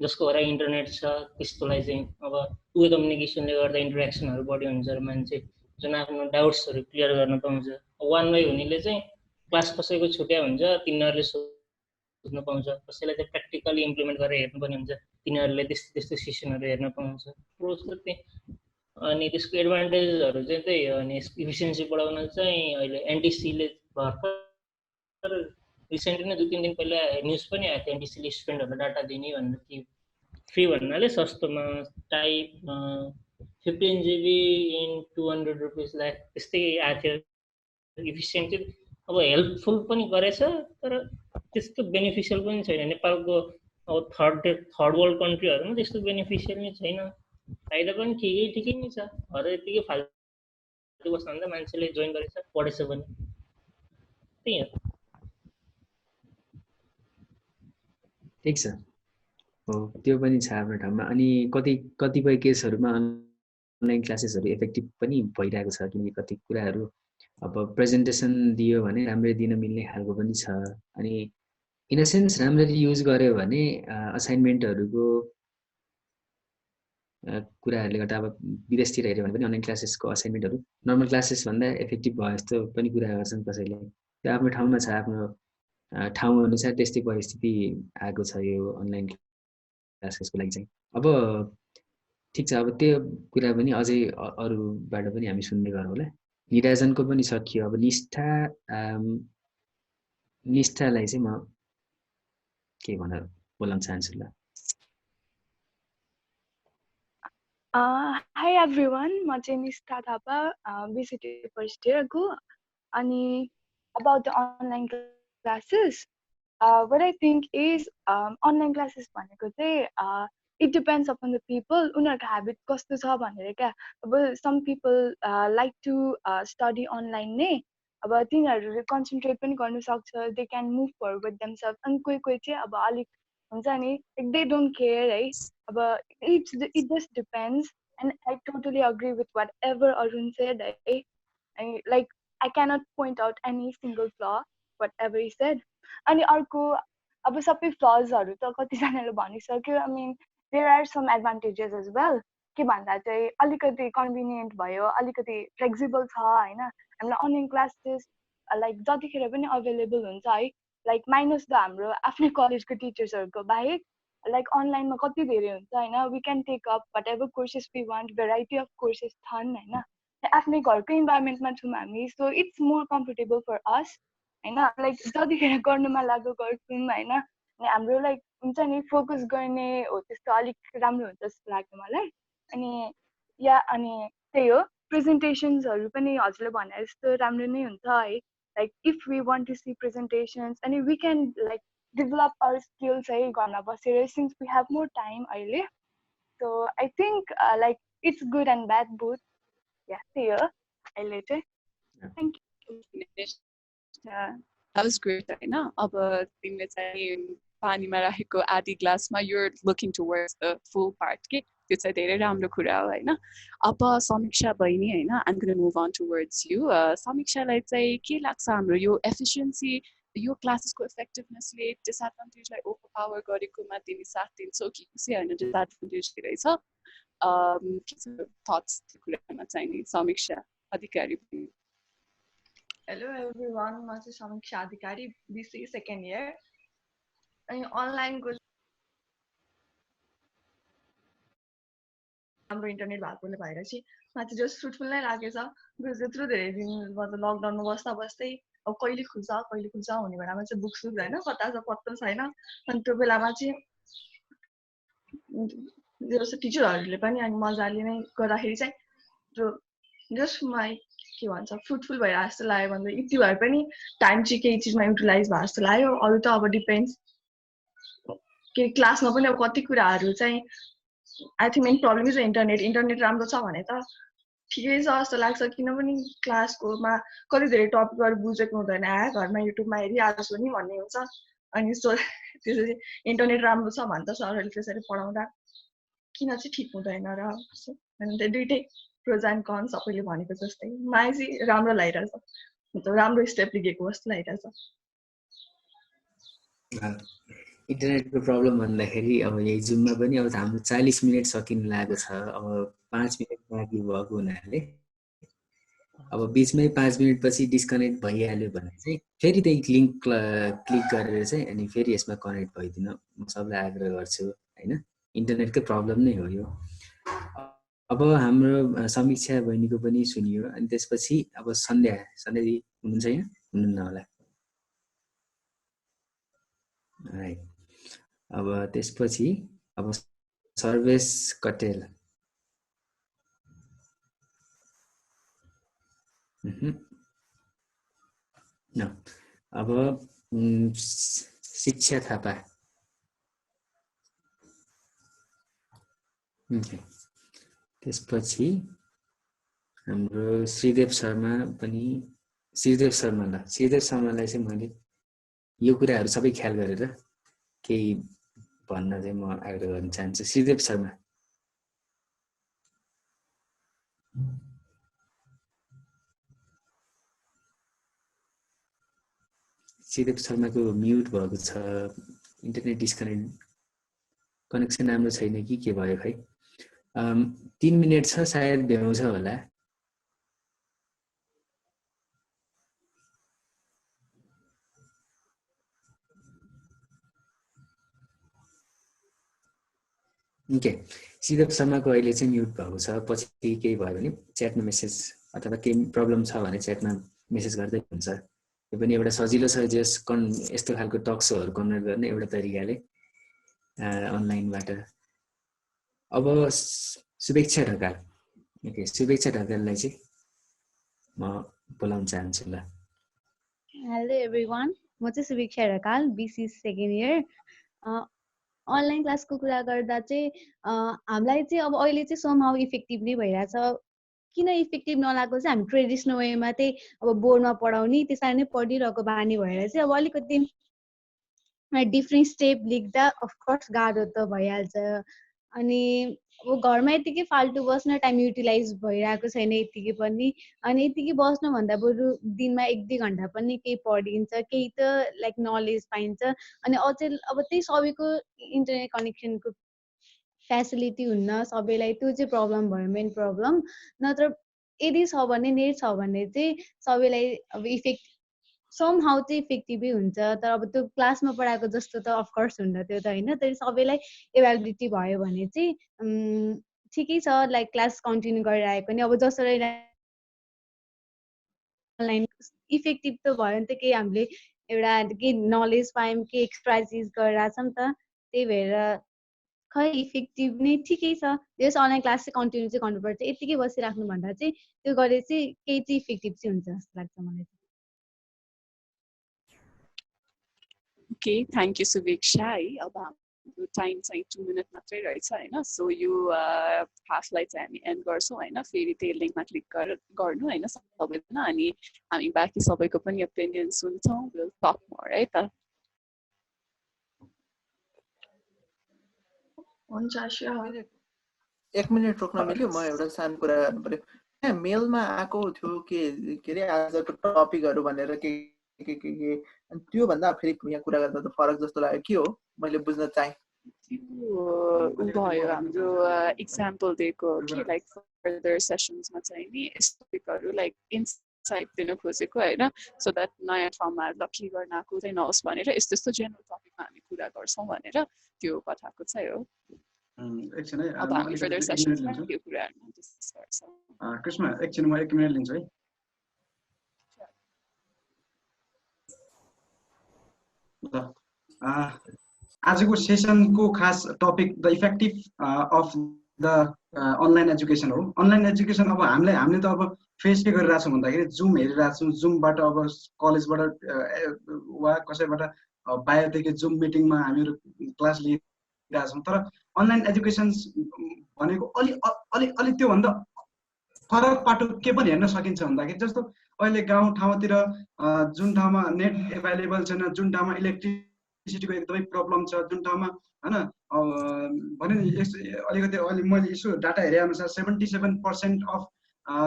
जसको भएर इन्टरनेट छ त्यस्तोलाई चाहिँ अब टु वे कम्युनिकेसनले गर्दा इन्टरेक्सनहरू बढी हुन्छ र मान्छे जुन आफ्नो डाउट्सहरू क्लियर गर्न पाउँछ वान वे हुनेले चाहिँ क्लास कसैको छुट्या हुन्छ तिनीहरूले सोध्न पाउँछ कसैलाई चाहिँ प्र्याक्टिकली इम्प्लिमेन्ट गरेर हेर्नुपर्ने हुन्छ तिनीहरूले त्यस्तो सेसनहरू हेर्न पाउँछ प्रोज त त्यही अनि त्यसको एडभान्टेजहरू चाहिँ त्यही हो अनि यसको इफिसियन्सी बढाउन चाहिँ अहिले एनटिसीले भर्खर रिसेन्टली नै 2-3 दिन पहिला न्युज पनि आएको थियो एनटिसीले स्टुडेन्टहरूलाई डाटा दिने भनेर कि फ्री भन्नाले सस्तोमा type 15 GB in 200 rupees lakh त्यस्तै आएको थियो इफिसियन्ट चाहिँ अब हेल्पफुल पनि गरेछ तर त्यस्तो बेनिफिसियल पनि छैन नेपालको अब थर्ड वर्ल्ड कन्ट्रीहरूमा त्यस्तो बेनिफिसियल नै छैन फाइदा पनि ठिकै नै छ हर यतिकै फाल्तु बस्दा मान्छेले जोइन गरेछ पढेछ भने त्यही हो ठीक छ हो त्यो पनि छ आफ्नो ठाउँमा अनि कतिपय केसहरुमा अनलाइन क्लासेसहरु इफेक्टिभ पनि भइरहेको छ किनकि कति कुराहरु अब प्रेजेन्टेसन दियो भने राम्ररी दिन मिल्ने खालको पनि छ अनि इन अ सेन्स राम्ररी युज गर्यो भने असाइनमेन्टहरुको कुराहरूले गर्दा अब विदेशतिर हेऱ्यो भने पनि अनलाइन क्लासेसको असाइनमेन्टहरू नर्मल क्लासेस भन्दा इफेक्टिभ भयो जस्तो पनि कुरा गर्छन् कसैले। त्यो आफ्नो ठाउँमा छ, आफ्नो ठाउँ अनुसार त्यस्तै परिस्थिति आएको छ यो अनलाइन क्लासेसको लागि चाहिँ। अब ठिक छ, अब त्यो कुरा पनि अझै अरूबाट पनि हामी सुन्ने गरौँ होला। निराजनको पनि सकियो। अब निष्ठालाई चाहिँ म के भनेर बोल्न चाहन्छु ल। Hi everyone, म चाहिँ निष्ठा थापा, BCT फर्स्ट इयरको। अनि about the online classes, what I think is online classes भनेको चाहिँ it depends upon the people, उनीहरूको habit कस्तो छ भनेर क्या। अब some people like to study online नै, अब तिनीहरूले concentrate पनि गर्न सक्छ, they can move forward themselves। अनि कोही कोही चाहिँ अब अलिक हुन्छ नि, like they don't care है। अब it just depends, and I totally agree with whatever Arun said. Like I cannot point out any single flaw whatever he said. अनि अर्को अब सबै फ्लजहरू त कतिजनाले भनिसक्यो। I mean there are some advantages as well। के भन्दा चाहिँ अलिकति कन्भिनियन्ट भयो, अलिकति फ्लेक्सिबल छ हैन। हामीलाई अनलाइन क्लासेस लाइक जतिखेर पनि अवेलेबल हुन्छ है। लाइक माइनस द हाम्रो आफ्नै कलेजको टिचर्सहरूको बाहेक लाइक अनलाइनमा कति धेरै हुन्छ हैन। We can take up whatever courses we want, variety of courses छन् हैन। आफ्नै घरकै इन्भाइरोमेन्टमा छौँ हामी, so it's more comfortable for us हैन। लाइक जतिखेर गर्नुमा लाग्यो गर्छौँ हैन। अनि हाम्रो लाइक हुन्छ नि फोकस गर्ने हो त्यस्तो अलिक राम्रो हुन्छ जस्तो लाग्यो मलाई। अनि या अनि त्यही हो, प्रेजेन्टेसन्सहरू पनि हजुरले भने जस्तो राम्रो नै हुन्छ है। Like if we want to see presentations अनि we can like develop our skills है घरमा बसेर, since we have more time अहिले। So I think like it's good and bad both। Yeah, त्यही हो अहिले चाहिँ। Thank you। That was great हैन। अब तिमीले चाहिँ पानीमा राखेको आधी ग्लासमा you're looking towards the full part के, त्यो चाहिँ धेरै राम्रो कुरा हो हैन। अब समीक्षा बहिनी हैन, I'm going to move on towards you। समीक्षालाई चाहिँ के लाग्छ हाम्रो यो एफिसिएन्सी, यो क्लासेसको इफेक्टिभनेसले डिसएडभान्टेजलाई ओभरपावर गरेकोमा तिमी साथ दिन्छौ कि कसै हैन डिसएडभान्टेज धेरै छ? के छ थट्स त्यो कुरामा चाहिँ नि समीक्षा अधिकारी? हेलो एभ्रिवान, म चाहिँ समीक्षा अधिकारी, BCE सेकेन्ड इयर। अनि अनलाइनको हाम्रो इन्टरनेट भएकोले भएर चाहिँ मलाई चाहिँ जस्ट फ्रुटफुल नै लागेछ। बिकज यत्रो धेरै दिन मतलब लकडाउनमा बस्दा बस्दै अब कहिले खुल्छ हुने बेलामा चाहिँ बुक्स होइन कता छ पत्तो छैन। अनि त्यो बेलामा चाहिँ जस्तो टिचरहरूले पनि अनि मजाले नै गर्दाखेरि चाहिँ त्यो जस्ट मलाई के भन्छ फ्रुटफुल भएर जस्तो लाग्यो। भन्दा यति भए पनि टाइम चाहिँ केही चिजमा युटिलाइज भए जस्तो लाग्यो। अरू त अब डिपेन्ड्स के क्लासमा पनि अब कति कुराहरू चाहिँ आई थिङ्क मेन प्रब्लम चाहिँ इन्टरनेट राम्रो छ भने त ठिकै छ जस्तो लाग्छ। किनभने क्लासकोमा कति धेरै टपिकहरू बुझेको हुँदैन, घरमा युट्युबमा हेरिहाल्छु नि भन्ने हुन्छ। अनि सो त्यसरी इन्टरनेट राम्रो छ भने त सरहरूले त्यसरी पढाउँदा किन चाहिँ ठिक हुँदैन र। अनि त्यो दुइटै प्रोज एन्ड कन्स सबैले भनेको जस्तै मलाई चाहिँ राम्रो लागिरहेछ, मतलब राम्रो स्टेप लिएको जस्तो लागिरहेछ। इन्टरनेटको प्रब्लम भन्दाखेरि अब यही जुममा पनि अब हाम्रो 40 मिनट सकिन लागेको छ। अब 5 मिनट बाँकी भएको हुनाले अब बिचमै 5 मिनटपछि डिस्कनेक्ट भइहाल्यो भने चाहिँ फेरि त्यही लिङ्क क्लिक गरेर चाहिँ अनि फेरि यसमा कनेक्ट भइदिन म सबलाई आग्रह गर्छु हैन। इन्टरनेटकै प्रब्लम नै हो यो। अब हाम्रो समीक्षा बहिनीको पनि सुनियो। अनि त्यसपछि अब सन्ध्या दिदी हुनुहुन्छ यहाँ? हुनुहुन्न होला। राइट। अब त्यसपछि अब सर्वेश कटेल। न अब शिक्षा थापा। त्यसपछि हाम्रो श्रीदेव शर्मालाई चाहिँ मैले यो कुराहरू सबै ख्याल गरेर केही भन्न चाहिँ म आग्रह गर्न चाहन्छु। श्रीदेव शर्माको म्युट भएको छ, इन्टरनेट डिस्कनेक्ट, कनेक्सन राम्रो छैन कि के भयो खै। 3 मिनेट छ सायद भ्याउँछ होला। ओके, सिधप शर्माको अहिले चाहिँ म्युट भएको छ। पछि केही भयो भने च्याटमा मेसेज अथवा केही प्रब्लम छ भने च्याटमा मेसेज गर्दै हुन्छ। यो पनि एउटा सजिलो छ यस्तो खालको टक सोहरू कन्भर्ट गर्ने एउटा तरिकाले अनलाइनबाट। अब शुभेच्छा ढकाल, ओके शुभेच्छा ढकाललाई चाहिँ म बोलाउन चाहन्छु ल। हेलो एभ्रिवान, म चाहिँ शुभेच्छा Dhakal, BC second year. Online क्लासको कुरा गर्दा चाहिँ हामीलाई चाहिँ अब अहिले चाहिँ समहाउ इफेक्टिभ नै भइरहेछ। किन इफेक्टिभ नलागेको चाहिँ हामी ट्रेडिसनल वेमा चाहिँ अब बोर्डमा पढाउने त्यसरी नै पढिरहेको बानी भएर चाहिँ अब अलिकति डिफ्रेन्ट स्टेप लेख्दा अफकोर्स गाह्रो त भइहाल्छ। अनि अब घरमा यतिकै फाल्टु बस्न टाइम युटिलाइज भइरहेको छैन यतिकै पनि। अनि यतिकै बस्नुभन्दा बरु दिनमा 1-2 घन्टा पनि केही पढिन्छ, केही त लाइक नलेज पाइन्छ। अनि अझै अब त्यही सबैको इन्टरनेट कनेक्सनको फेसिलिटी हुन्न सबैलाई, त्यो चाहिँ प्रब्लम भयो, मेन प्रब्लम। नत्र यदि छ भने नेट छ भने चाहिँ सबैलाई अब समहाउ चाहिँ इफेक्टिभै हुन्छ। तर अब त्यो क्लासमा पढाएको जस्तो त अफकोर्स हुन्न त्यो त होइन। तर सबैलाई एभाइलिटी भयो भने चाहिँ ठिकै छ, लाइक क्लास कन्टिन्यू गरिरहेको नि। अब जसरी अनलाइन इफेक्टिभ त भयो नि त, केही हामीले एउटा केही नलेज पायौँ, केही एक्सर्साइज गरिरहेछौँ नि त। त्यही भएर खै इफेक्टिभ नै ठिकै छ। जस अनलाइन क्लास चाहिँ कन्टिन्यू चाहिँ गर्नुपर्छ, यतिकै बसिराख्नु भन्दा चाहिँ त्यो गरे चाहिँ केही चाहिँ इफेक्टिभ चाहिँ हुन्छ जस्तो लाग्छ मलाई। ओके, थ्याङ्क यू शुभेच्छा है। अब हाम्रो टाइम चाहिँ 2 मिनट मात्रै रहेछ होइन। सो यो हाफलाई चाहिँ हामी एन्ड गर्छौँ होइन। फेरि त्यही लिङ्कमा क्लिक गर्नु होइन सबैजना, अनि हामी बाँकी सबैको पनि ओपिनियन सुन्छौँ। विल टक मोर है त। हुन्छ, 1 मिनेट रोक्न मिल्यो? म एउटा सानो कुरा गर्नु पर्यो। यहाँ मेलमा आएको थियो के अरे आजको टपिकहरू भनेर के त्यो भन्दा फेरि यहाँ कुरा गर्दा त फरक जस्तो लाग्यो। के हो मैले बुझ्न चाहेँ। त्यो भयो हाम्रो इक्जाम्पल दिएको कि लाइक फर्दर सेसन्समा चाहिँ नि यस्तो टपिकहरू लाइक इन्साइट दिन खोजेको होइन। सो द्याट नयाँ ठाउँमा लकी गर्न आएको चाहिँ नहोस् भनेर यस्तो यस्तो जेनरल टपिकमा हामी कुरा गर्छौँ भनेर त्यो पठाएको चाहिँ हो। एकछिन है, अब हामी फर्दर सेसन्समा त्यो कुराहरू डिस्कस गर्छौँ। कृष्ण एकछिन म 1 मिनेट लिन्छु है। आजको सेसनको खास topic the effective of the online education हो। अनलाइन एजुकेसन अब हामीले त अब फेस के गरिरहेछौँ भन्दाखेरि जुम हेरिरहेछौँ। जुमबाट अब कलेजबाट वा कसैबाट बाहिरदेखि जुम मिटिङमा हामीहरू क्लास लिइरहेछौँ। तर अनलाइन एजुकेसन भनेको अलि त्योभन्दा फरक पाटो के पनि हेर्न सकिन्छ भन्दाखेरि जस्तो अहिले गाउँ ठाउँतिर जुन ठाउँमा नेट एभाइलेबल छैन, जुन ठाउँमा इलेक्ट्रिसिटीको एकदमै प्रब्लम छ, जुन ठाउँमा होइन भने नि अलिकति अहिले मैले यसो डाटा हेरे अनुसार 77% अफ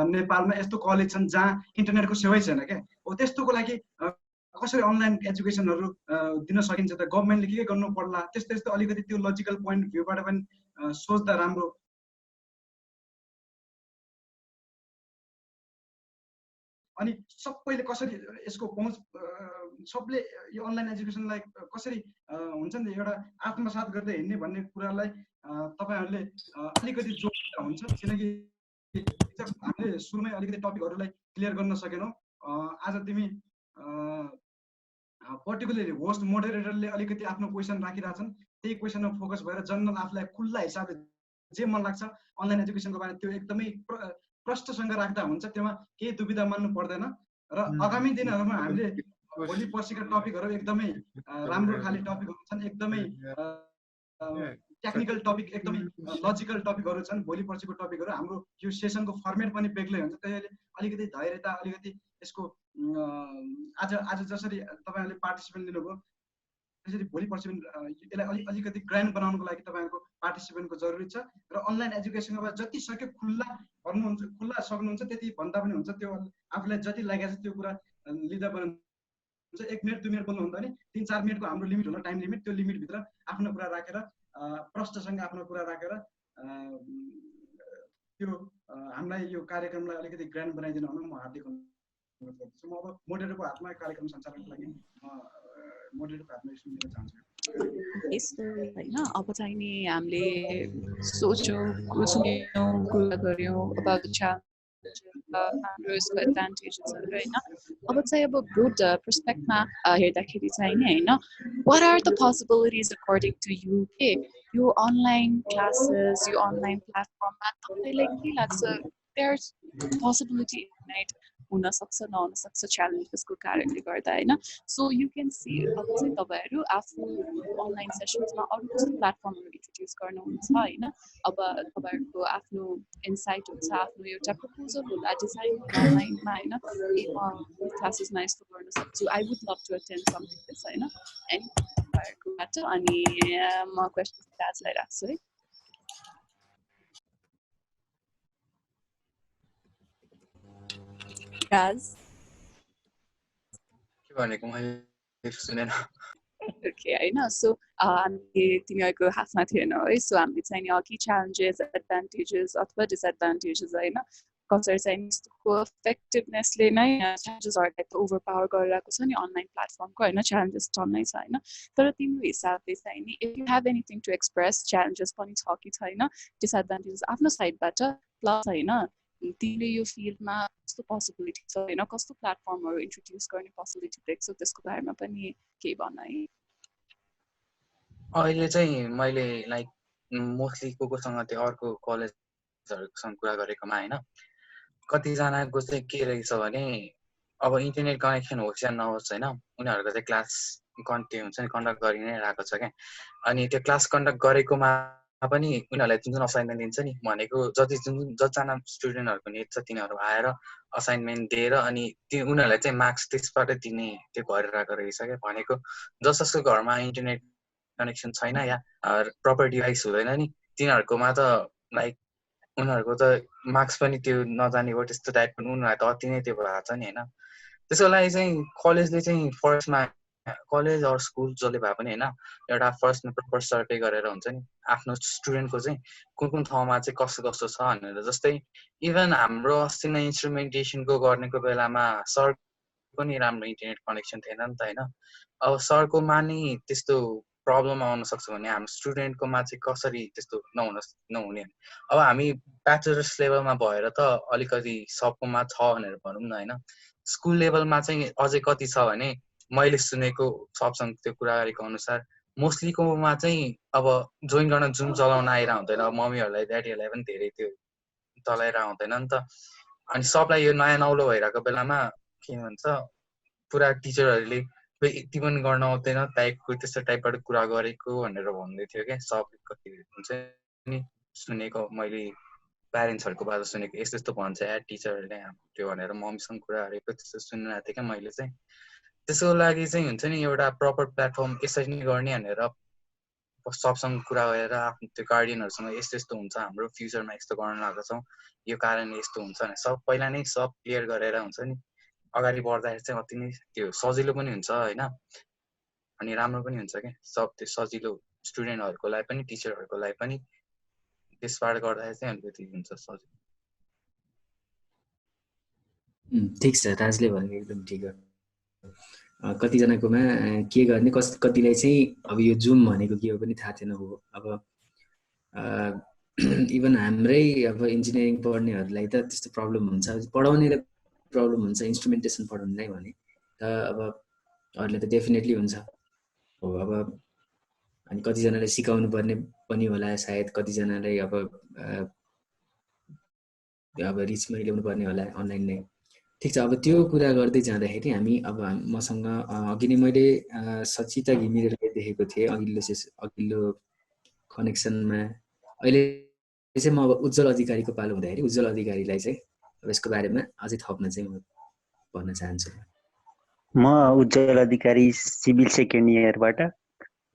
नेपालमा यस्तो कलेज छन् जहाँ इन्टरनेटको सेवै छैन क्या। हो त्यस्तोको लागि कसरी अनलाइन एजुकेसनहरू दिन सकिन्छ त? गभर्मेन्टले के गर्नु पर्ला? त्यस्तो अलिकति त्यो लजिकल पोइन्ट भ्यूबाट पनि सोच्दा राम्रो। अनि सबैले कसरी यसको पहुँच सबले यो अनलाइन एजुकेसनलाई कसरी हुन्छ नि एउटा आत्मसात गर्दै हिँड्ने भन्ने कुरालाई तपाईँहरूले अलिकति जोड्दा हुन्छ। किनकि हामीले सुरुमै अलिकति टपिकहरूलाई क्लियर गर्न सकेनौँ। आज तिमी पर्टिकुलरली होस्ट मोडरेटरले अलिकति आफ्नो क्वेसन राखिरहेछन्, त्यही क्वेसनमा फोकस भएर जनरल आफूलाई खुल्ला हिसाबले जे मन लाग्छ अनलाइन एजुकेसनको बारेमा त्यो एकदमै प्रष्टसँग राख्दा हुन्छ। त्यसमा केही दुविधा मान्नु पर्दैन। र आगामी दिनहरूमा हामीले भोलि पर्सिका टपिकहरू एकदमै राम्रो खाले टपिकहरू छन्, एकदमै टेक्निकल टपिक, एकदमै लजिकल टपिकहरू छन्। भोलि पर्सिको टपिकहरू हाम्रो यो सेसनको फर्मेट पनि बेग्लै हुन्छ। त्यसैले अलिकति धैर्यता, अलिकति यसको आज जसरी तपाईँहरूले पार्टिसिपेन्ट लिनुभयो त्यसरी भोलि पर्सि यसलाई अलिकति ग्रान्ड बनाउनको लागि तपाईँहरूको पार्टिसिपेन्टको जरुरी छ। र अनलाइन एजुकेसनमा जति सक्यो खुल्ला गर्नुहुन्छ, खुल्ला सक्नुहुन्छ त्यति भन्दा पनि हुन्छ। त्यो आफूलाई जति लागेको छ त्यो कुरा लिँदा पनि हुन्छ। 1 मिनट 2 मिनट बोल्नुभन्दा पनि 3-4 मिनटको हाम्रो लिमिट होला, टाइम लिमिट। त्यो लिमिटभित्र आफ्नो कुरा राखेर प्रष्टसँग आफ्नो कुरा राखेर यो हामीलाई यो कार्यक्रमलाई अलिकति ग्रान्ड बनाइदिनु हुन म हार्दिक अनुरोध गर्दछु। म अब मोडरेटरको हातमा कार्यक्रम सञ्चालनको लागि म मोडरेटरको हातमा सुन्न चाहन्छु। यस्तो होइन, अब चाहिँ नि हामीले सोच्यौँ, सुन्यौँ, कुरा गऱ्यौँ about the challenges, advantagesहरू होइन। अब चाहिँ अब ब्रोड पर्सपेक्टमा हेर्दाखेरि चाहिँ नि होइन, what are the possibilities according to you के यो अनलाइन क्लासेस, यो अनलाइन प्लेटफर्ममा तपाईँलाई के लाग्छ there's possibility in it, हुनसक्छ नहुनसक्छ च्यालेन्जेसको कारणले गर्दा होइन। सो यु क्यान सी अब चाहिँ तपाईँहरू आफू अनलाइन सेसन्समा अरू कस्तो प्लेटफर्महरू इन्ट्रोड्युस गर्नुहुन्छ होइन। अब तपाईँहरूको आफ्नो इन्साइट हुन्छ, आफ्नो एउटा प्रपोजल होला, डिजाइन होला अनलाइनमा होइन, क्लासेसमा यस्तो गर्न सक्छु, I would love to attend something this होइन, एन्ड तपाईँहरूकोबाट। अनि म क्वेसन राजलाई राख्छु है। राज के भनेको मैले सुनेन। ओके होइन, सो हामीले तिमीहरूको हातमा थिएन है। सो हामीले चाहिँ नि अघि च्यालेन्जेस, एडभान्टेजेस अथवा डिसएडभान्टेजेस होइन, कसरी चाहिँ यस्तोको इफेक्टिभनेसले नै च्यालेन्जेसहरूलाई त ओभर पावर गरिरहेको छ नि अनलाइन प्लेटफर्मको होइन, च्यालेन्जेस टन्नै छ होइन। तर तिम्रो हिसाबले चाहिँ नि if you have anything to express, challenges पनि छ कि छैन, डिसएडभान्टेजेस आफ्नो साइडबाट, प्लस होइन तिमीले यो फिल्डमा कस्तो पोसिबिलिटी छ होइन, कस्तो प्लेटफर्महरू इन्ट्रोड्युस गर्ने पोसिबिलिटी देख्छौ, त्यसको बारेमा पनि केही भन है। अहिले चाहिँ मैले लाइक मोस्टली कोसँग त्यो अर्को कलेजहरूसँग कुरा गरेकोमा होइन, कतिजनाको चाहिँ के रहेछ भने अब इन्टरनेट कनेक्सन होस् या नहोस् होइन, उनीहरूको चाहिँ क्लास त्यो हुन्छ नि कन्डक्ट गरि नै रहेको छ क्या। अनि त्यो क्लास कन्डक्ट गरेकोमा पनि उनीहरूलाई जुन जुन असाइनमेन्ट दिन्छ नि, भनेको जतिजना स्टुडेन्टहरूको नेट छ तिनीहरू आएर असाइनमेन्ट दिएर अनि त्यो उनीहरूलाई चाहिँ मार्क्स त्यसबाट दिने त्यो गरिरहेको रहेछ क्या। भनेको जस जसको घरमा इन्टरनेट कनेक्सन छैन या प्रपर डिभाइस हुँदैन नि, तिनीहरूकोमा त लाइक उनीहरूको त मार्क्स पनि त्यो नजाने हो त्यस्तो टाइपको, उनीहरूलाई त अति नै त्यो भएको छ नि होइन। त्यसको लागि चाहिँ कलेजले चाहिँ फर्स्टमा, कलेज अर स्कुल जसले भए पनि होइन, एउटा फर्स्टमा प्रपर सर्भे गरेर हुन्छ नि आफ्नो स्टुडेन्टको चाहिँ कुन कुन ठाउँमा चाहिँ कस्तो कस्तो छ भनेर। जस्तै इभन हाम्रो अस्ति नै इन्स्ट्रुमेन्टेसनको गर्नेको बेलामा सर पनि राम्रो इन्टरनेट कनेक्सन थिएन नि त होइन। अब सरकोमा नि त्यस्तो प्रब्लम आउन सक्छ भने हाम्रो स्टुडेन्टकोमा चाहिँ कसरी त्यस्तो नहुने। अब हामी ब्याचलर्स लेभलमा भएर त अलिकति सबकोमा छ भनेर भनौँ न होइन। स्कुल लेभलमा चाहिँ अझै कति छ भने मैले सुनेको सबसँग त्यो कुरा गरेको अनुसार मोस्टलीकोमा चाहिँ अब जोइन गर्न जुम चलाउन आइरह हुँदैन, मम्मीहरूलाई ड्याडीहरूलाई पनि धेरै त्यो चलाइरह हुँदैन नि त। अनि सबलाई यो नयाँ नौलो भइरहेको बेलामा के भन्छ पुरा टिचरहरूले यति पनि गर्न आउँदैन टाइपको त्यस्तो टाइपबाट कुरा गरेको भनेर भन्दै थियो क्या। सब कति हुन्छ नि सुनेको मैले प्यारेन्ट्सहरूकोबाट सुनेको यस्तो यस्तो भन्छ या टिचरहरूले त्यो भनेर मम्मीसँग कुरा गरेको त्यस्तो सुनिरहेको थिएँ क्या मैले चाहिँ। त्यसको लागि चाहिँ हुन्छ नि एउटा प्रपर प्लेटफर्म यसरी नै गर्ने भनेर सबसँग कुरा गरेर आफ्नो त्यो गार्डियनहरूसँग यस्तो यस्तो हुन्छ, हाम्रो फ्युचरमा यस्तो गर्न लागेको छौँ, यो कारणले यस्तो हुन्छ भने सब पहिला नै सब क्लियर गरेर हुन्छ नि अगाडि बढ्दाखेरि चाहिँ अति नै त्यो सजिलो पनि हुन्छ होइन, अनि राम्रो पनि हुन्छ क्या। सब त्यो सजिलो स्टुडेन्टहरूको लागि पनि टिचरहरूको लागि पनि त्यसबाट गर्दाखेरि चाहिँ अलिकति हुन्छ सजिलो। ठिक छ, राजले भनेको एकदम ठिक हो। कतिजनाकोमा के गर्ने कतिलाई चाहिँ अब यो जुम भनेको के हो पनि थाहा थिएन हो। अब इभन हाम्रै अब इन्जिनियरिङ पढ्नेहरूलाई त त्यस्तो प्रब्लम हुन्छ, पढाउनेलाई प्रब्लम हुन्छ इन्स्ट्रुमेन्टेसन पढाउनेलाई भने त अब अरूले त डेफिनेटली हुन्छ हो। अब अनि कतिजनाले सिकाउनु पर्ने पनि होला सायद, कतिजनालाई अब रिचमा ल्याउनु पर्ने होला अनलाइन नै। ठिक छ, अब त्यो कुरा गर्दै जाँदाखेरि हामी अब मसँग अघि नै मैले सचिता घिमिरेलाई देखेको थिएँ अघिल्लो कनेक्सनमा। अहिले चाहिँ म अब उज्जवल अधिकारीको पालो हुँदाखेरि उज्जवल अधिकारीलाई चाहिँ अब यसको बारेमा अझै थप्न चाहिँ म भन्न चाहन्छु। म उज्जवल अधिकारी सिभिल सेकेन्ड इयरबाट।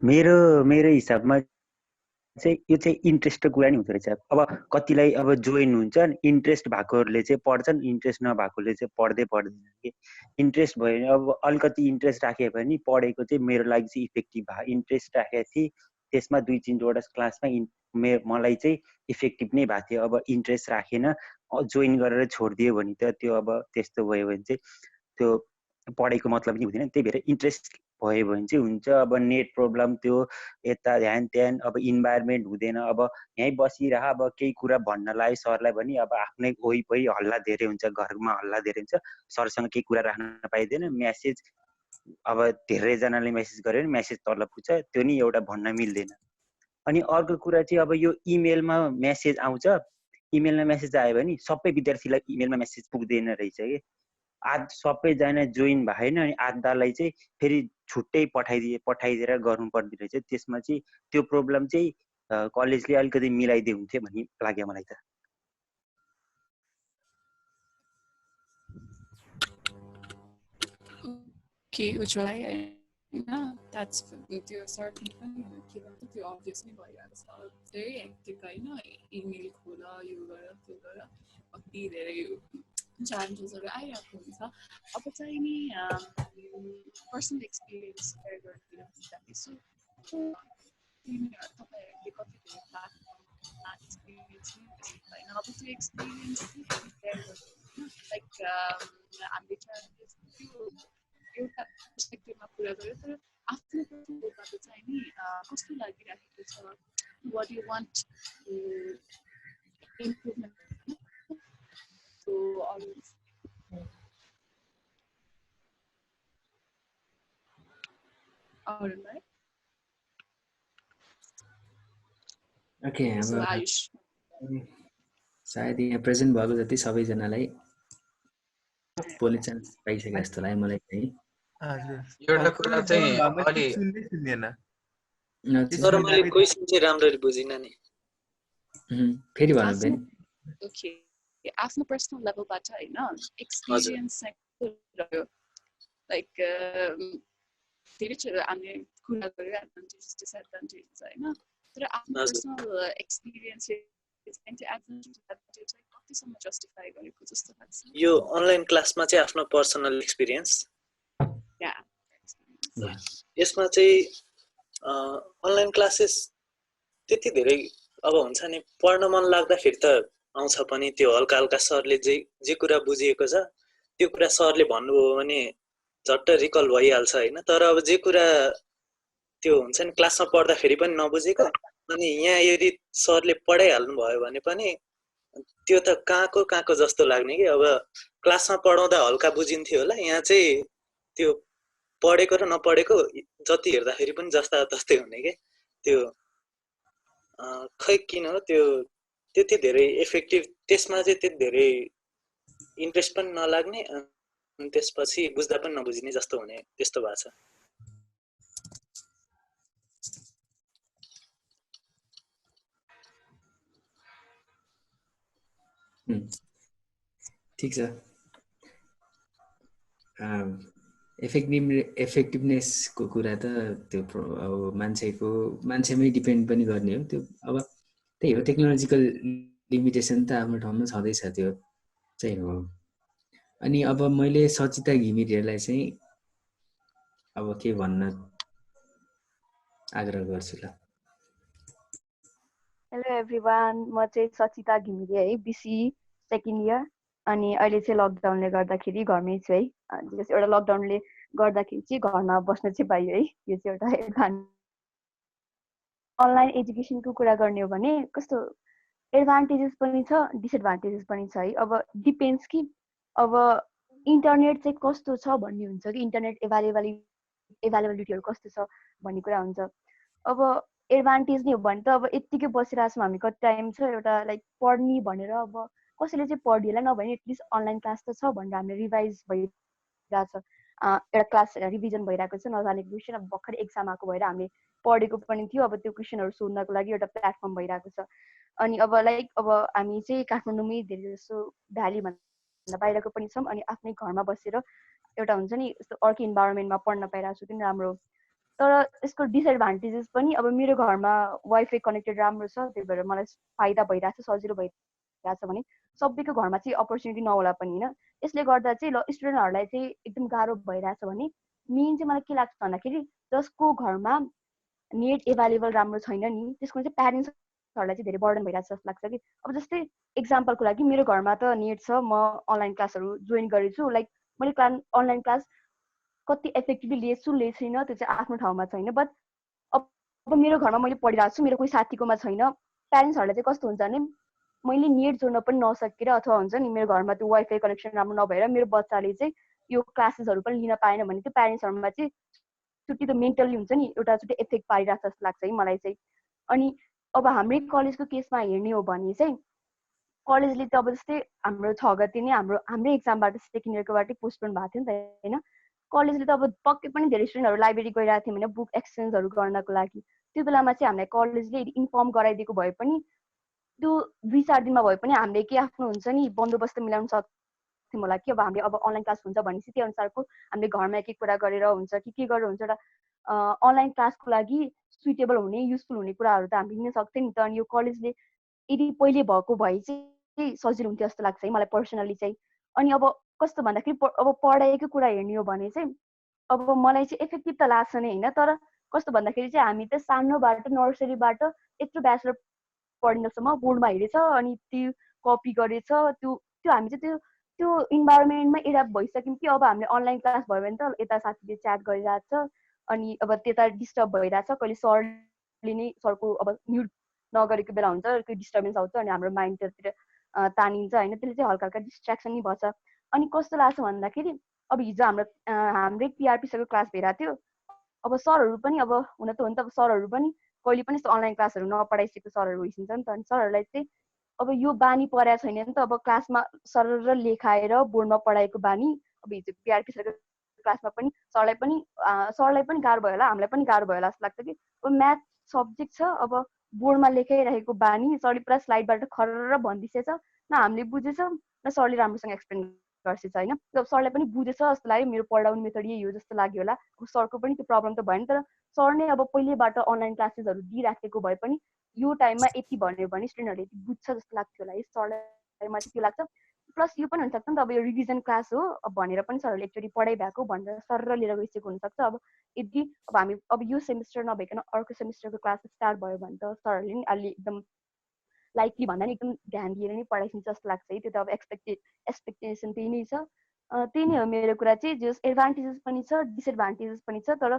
मेरो हिसाबमा चाहिँ यो चाहिँ इन्ट्रेस्टको कुरा नि हुँदो रहेछ। अब कतिलाई अब जोइन हुन्छ इन्ट्रेस्ट भएकोहरूले चाहिँ पढ्छन्, इन्ट्रेस्ट नभएकोले चाहिँ पढ्दैन कि। इन्ट्रेस्ट भयो भने अब अलिकति इन्ट्रेस्ट राख्यो भने पढेको चाहिँ मेरो लागि चाहिँ इफेक्टिभ भयो। इन्ट्रेस्ट राखेपछि त्यसमा 2-3वटा क्लासमा मलाई चाहिँ इफेक्टिभ नै भएको थियो। अब इन्ट्रेस्ट राखेन जोइन गरेर छोडिदियो भने त त्यो अब त्यस्तो भयो भने चाहिँ त्यो पढाइको मतलब नै हुँदैन। त्यही भएर इन्ट्रेस्ट भयो भने चाहिँ हुन्छ। अब नेट प्रब्लम त्यो यता ध्यान त्यान अब इन्भाइरोमेन्ट हुँदैन। अब यहीँ बसिरह अब केही कुरा भन्न लाग्यो सरलाई भने अब आफ्नै वरिपरि हल्ला धेरै हुन्छ, घरमा हल्ला धेरै हुन्छ, सरसँग केही कुरा राख्न पाइँदैन। म्यासेज अब धेरैजनाले मेसेज गर्यो भने म्यासेज तल पुग्छ, त्यो नि एउटा भन्न मिल्दैन। अनि अर्को कुरा चाहिँ अब यो इमेलमा मेसेज आउँछ, इमेलमा मेसेज आयो भने सबै विद्यार्थीलाई इमेलमा मेसेज पुग्दैन रहेछ कि। सबैजना जोइन भएन अनि आधालाई चाहिँ फेरि छुट्टै पठाइदिएर गर्नुपर्ने रहेछ। त्यसमा चाहिँ त्यो प्रब्लम चाहिँ कलेजले अलिकति मिलाइदिए हुन्थ्यो भन्ने लाग्यो मलाई त। के उज्जवल होइन द्याट्स त्यो सर्टन पनि के भन्छ त्यो अभियस नै भइरहेको छ। धेरै हेक्टिक होइन, इमेल खोल यो गर त्यो गर कति धेरै च्यालेन्जेसहरू आइरहेको हुन्छ। अब चाहिँ नि पर्सनल एक्सपिरियन्स सेयर गरिदिनु भन्दाखेरि सो तपाईँहरूले कति धेरै प्लेटफर्म एक्सपिरियन्स होइन। अब त्यो एक्सपिरियन्स सेयर गरिदिनु लाइक हामीले च्यालेन्जेस त्यो एउटा पर्सपेक्टिभमा कुरा गर्यो, तर आफ्नो पर्सपेक्टिभबाट चाहिँ नि कस्तो लागिरहेको छ, what you want improvement so अरूलाई ओके। सो आयुष सायद यहाँ प्रेजेन्ट भएको जति सबैजनालाई बोल्ने चान्स पाइसके जस्तो लाग्यो मलाई चाहिँ। एउटा कुरा चाहिँ अलि तर मैले क्वेसन चाहिँ राम्ररी बुझिनँ नि, फेरि भन्नु बेन। ओके, आफ्नो पर्सनल लेभलबाट होइन एक्सपिरियन्स रह्यो लाइक धेरै हामीले कुरा गऱ्यो एडभान्टेजेस डिसएडभान्टेजेस होइन, तर आफ्नो पर्सनल एक्सपिरियन्स कतिसम्म जस्टिफाई गरेको जस्तो लाग्छ यो अनलाइन क्लासमा चाहिँ आफ्नो पर्सनल एक्सपिरियन्स। यसमा चाहिँ अनलाइन क्लासेस त्यति धेरै अब हुन्छ नि पढ्न मन लाग्दाखेरि त आउँछ पनि, त्यो हल्का हल्का सरले जे कुरा बुझिएको छ त्यो कुरा सरले भन्नुभयो भने झट्ट रिकल भइहाल्छ होइन। तर अब जे कुरा त्यो हुन्छ नि क्लासमा पढ्दाखेरि पनि नबुझेको अनि यहाँ यदि सरले पढाइहाल्नु भयो भने पनि त्यो त कहाँको जस्तो लाग्ने कि। अब क्लासमा पढाउँदा हल्का बुझिन्थ्यो होला, यहाँ चाहिँ त्यो पढेको र नपढेको जति हेर्दाखेरि पनि जस्ता तस्तै हुने के। त्यो खै किन हो त्यो त्यति धेरै इफेक्टिभ, त्यसमा चाहिँ त्यति धेरै इन्ट्रेस्ट पनि नलाग्ने अनि त्यसपछि बुझ्दा पनि नबुझिने जस्तो हुने, त्यस्तो भएको छ। ठिक छ। इफेक्टिभनेसको कुरा त त्यो अब मान्छेमै डिपेन्ड पनि गर्ने हो। त्यो अब त्यही हो, टेक्नोलोजिकल लिमिटेसन त आफ्नो ठाउँमा छँदैछ, त्यो चाहिँ हो। अनि अब मैले सचिता घिमिरेलाई चाहिँ अब के भन्न आग्रह गर्छु ल। हेलो एभ्रिवान, म चाहिँ सचिता घिमिरे है, बिसी सेकेन्ड इयर। अनि अहिले चाहिँ लकडाउनले गर्दाखेरि घरमै छु है। एउटा लकडाउनले गर्दाखेरि चाहिँ घरमा बस्न चाहिँ पाइयो है, यो चाहिँ एउटा एडभान्टेज। अनलाइन एजुकेसनको कुरा गर्ने हो भने कस्तो एडभान्टेजेस पनि छ डिसएडभान्टेजेस पनि छ है। अब डिपेन्ड्स कि अब इन्टरनेट चाहिँ कस्तो छ भन्ने हुन्छ कि इन्टरनेट एभाइलेबिलिटीहरू कस्तो छ भन्ने कुरा हुन्छ। अब एडभान्टेज नै हो भने त अब यत्तिकै बसिरहेको छौँ हामी, कति टाइम छ एउटा लाइक पढ्ने भनेर अब कसैले चाहिँ पढिएला नभने एटलिस्ट अनलाइन क्लास त छ भनेर हामीले रिभाइज भइरहेछ, एउटा क्लास रिभिजन भइरहेको छ, नजानेको क्वेसन अब भर्खर एक्जाम आएको भएर हामीले पढेको पनि थियो, अब त्यो क्वेसनहरू सोध्नको लागि एउटा प्लेटफर्म भइरहेको छ। अनि अब लाइक अब हामी चाहिँ काठमाडौँमै धेरै जस्तो भ्यालीभन्दा बाहिरको पनि छौँ, अनि आफ्नै घरमा बसेर एउटा हुन्छ नि यस्तो अर्को इन्भाइरोमेन्टमा पढ्न पाइरहेको छु, त्यो राम्रो। तर यसको डिसएडभान्टेजेस पनि अब मेरो घरमा वाइफाई कनेक्टेड राम्रो छ, त्यही भएर मलाई फाइदा भइरहेछ, सजिलो भइरहेछ भने सबैको घरमा चाहिँ अपर्च्युनिटी नहोला पनि होइन। यसले गर्दा चाहिँ ल स्टुडेन्टहरूलाई चाहिँ एकदम गाह्रो भइरहेछ भने मेन चाहिँ मलाई के लाग्छ भन्दाखेरि जसको घरमा नेट एभाइलेबल राम्रो छैन नि त्यसको चाहिँ प्यारेन्ट्सहरूलाई चाहिँ धेरै बर्डन भइरहेको छ जस्तो लाग्छ कि अब जस्तै एक्जाम्पलको लागि मेरो घरमा त नेट छ म अनलाइन क्लासहरू जोइन गरेछु लाइक मैले अनलाइन क्लास कति इफेक्टिभली लिएछु छैन त्यो चाहिँ आफ्नो ठाउँमा छैन बट अब मेरो घरमा मैले पढिरहेको छु मेरो कोही साथीकोमा छैन प्यारेन्ट्सहरूलाई चाहिँ कस्तो हुन्छ भने मैले नेट जोड्न पनि नसकेर अथवा हुन्छ नि मेरो घरमा त्यो वाइफाई कनेक्सन राम्रो नभएर मेरो बच्चाले चाहिँ यो क्लासेसहरू पनि लिन पाएन भने त्यो प्यारेन्ट्सहरूमा चाहिँ छुट्टी त मेन्टल्ली हुन्छ नि एउटा छुट्टै इफेक्ट पारिरहेको जस्तो लाग्छ है मलाई चाहिँ अनि अब हाम्रै कलेजको केसमा हेर्ने हो भने चाहिँ कलेजले त अब जस्तै हाम्रो 6 गते नै हाम्रै एक्जामबाट सेकेन्ड इयरकोबाटै पोस्टपोन भएको थियो नि त होइन कलेजले त अब पक्कै पनि धेरै स्टुडेन्टहरू लाइब्रेरी गइरहेको थियो भने बुक एक्सचेन्जहरू गर्नको लागि त्यो बेलामा चाहिँ हामीलाई कलेजले इन्फर्म गराइदिएको भए पनि त्यो 2-4 दिनमा भए पनि हामीले के आफ्नो हुन्छ नि बन्दोबस्त मिलाउन सक्थ्यौँ होला कि अब हामीले अब अनलाइन क्लास हुन्छ भनेपछि त्यो अनुसारको हामीले घरमा एक कुरा गरेर हुन्छ के गरेर हुन्छ एउटा अनलाइन क्लासको लागि सुइटेबल हुने युजफुल हुने कुराहरू त हामीले लिन सक्थ्यौँ नि त अनि यो कलेजले यदि पहिले भएको भए चाहिँ सजिलो हुन्थ्यो जस्तो लाग्छ है मलाई पर्सनली चाहिँ अनि अब कस्तो भन्दाखेरि अब पढाइको कुरा हेर्ने हो भने चाहिँ अब मलाई चाहिँ इफेक्टिभ त लाग्छ नै होइन तर कस्तो भन्दाखेरि चाहिँ हामी त सानोबाट नर्सरीबाट यत्रो ब्याचलर पढ्नेसम्म बोर्डमा हेरेछ अनि त्यो कपी गरेछ त्यो हामी चाहिँ त्यो इन्भाइरोमेन्टमा एडाप्ट भइसक्यौँ कि अब हामीले अनलाइन क्लास भयो भने त यता साथीले च्याट गरिरहेछ अनि अब त्यता डिस्टर्ब भइरहेछ कहिले सरले नै सरको अब म्युट नगरेको बेला हुन्छ त्यो डिस्टर्बेन्स आउँछ अनि हाम्रो माइन्ड त्यतिर तानिन्छ होइन त्यसले चाहिँ हल्का हल्का डिस्ट्र्याक्सन नै भन्छ अनि कस्तो लाग्छ भन्दाखेरि अब हिजो हाम्रै पिआरपीसँग क्लास भइरहेको थियो अब सरहरू पनि अब हुन त हो नि त अब सरहरू पनि कहिले पनि यस्तो अनलाइन क्लासहरू नपढाइसकेको सरहरू भइसक्छ नि त अनि सरहरूलाई चाहिँ अब यो बानी परेको छैन नि त अब क्लासमा सर लेखाएर बोर्डमा पढाएको बानी अब हिजो पिआरपीसँग क्लासमा पनि सरलाई पनि गाह्रो भयो होला हामीलाई पनि गाह्रो भयो होला जस्तो लाग्छ कि अब म्याथ सब्जेक्ट छ अब बोर्डमा लेखाइरहेको बानी सरले पुरा स्लाइडबाट खर्र भनिदिएछ न हामीले बुझेछ न सरले राम्रोसँग एक्सप्लेन गर्छ होइन सरलाई पनि बुझेछ जस्तो लाग्यो मेरो पढाउने मेथड यही हो जस्तो लाग्यो होला अब सरको पनि त्यो प्रब्लम त भएन तर सर नै अब पहिलेबाट अनलाइन क्लासेसहरू दिइराखेको भए पनि यो टाइममा यति भन्यो भने स्टुडेन्टहरूले यति बुझ्छ जस्तो लाग्थ्यो होला है सरलाई चाहिँ त्यो लाग्छ प्लस यो पनि हुनसक्छ नि त अब यो रिभिजन क्लास हो अब भनेर पनि सरहरूले एकचोटि पढाइरहेको भनेर सर लिएर गइसकेको हुनसक्छ अब यदि अब हामी अब यो सेमिस्टर नभइकन अर्को सेमिस्टरको क्लास स्टार्ट भयो भने त सरहरूले नि अलि एकदम लाइकली भन्दा नि एकदम ध्यान दिएर नै पढाइदिन्छ जस्तो लाग्छ है त्यो त अब एक्सपेक्टेसन त्यही नै छ त्यही नै हो मेरो कुरा चाहिँ जस एडभान्टेजेस पनि छ डिसएडभान्टेजेस पनि छ तर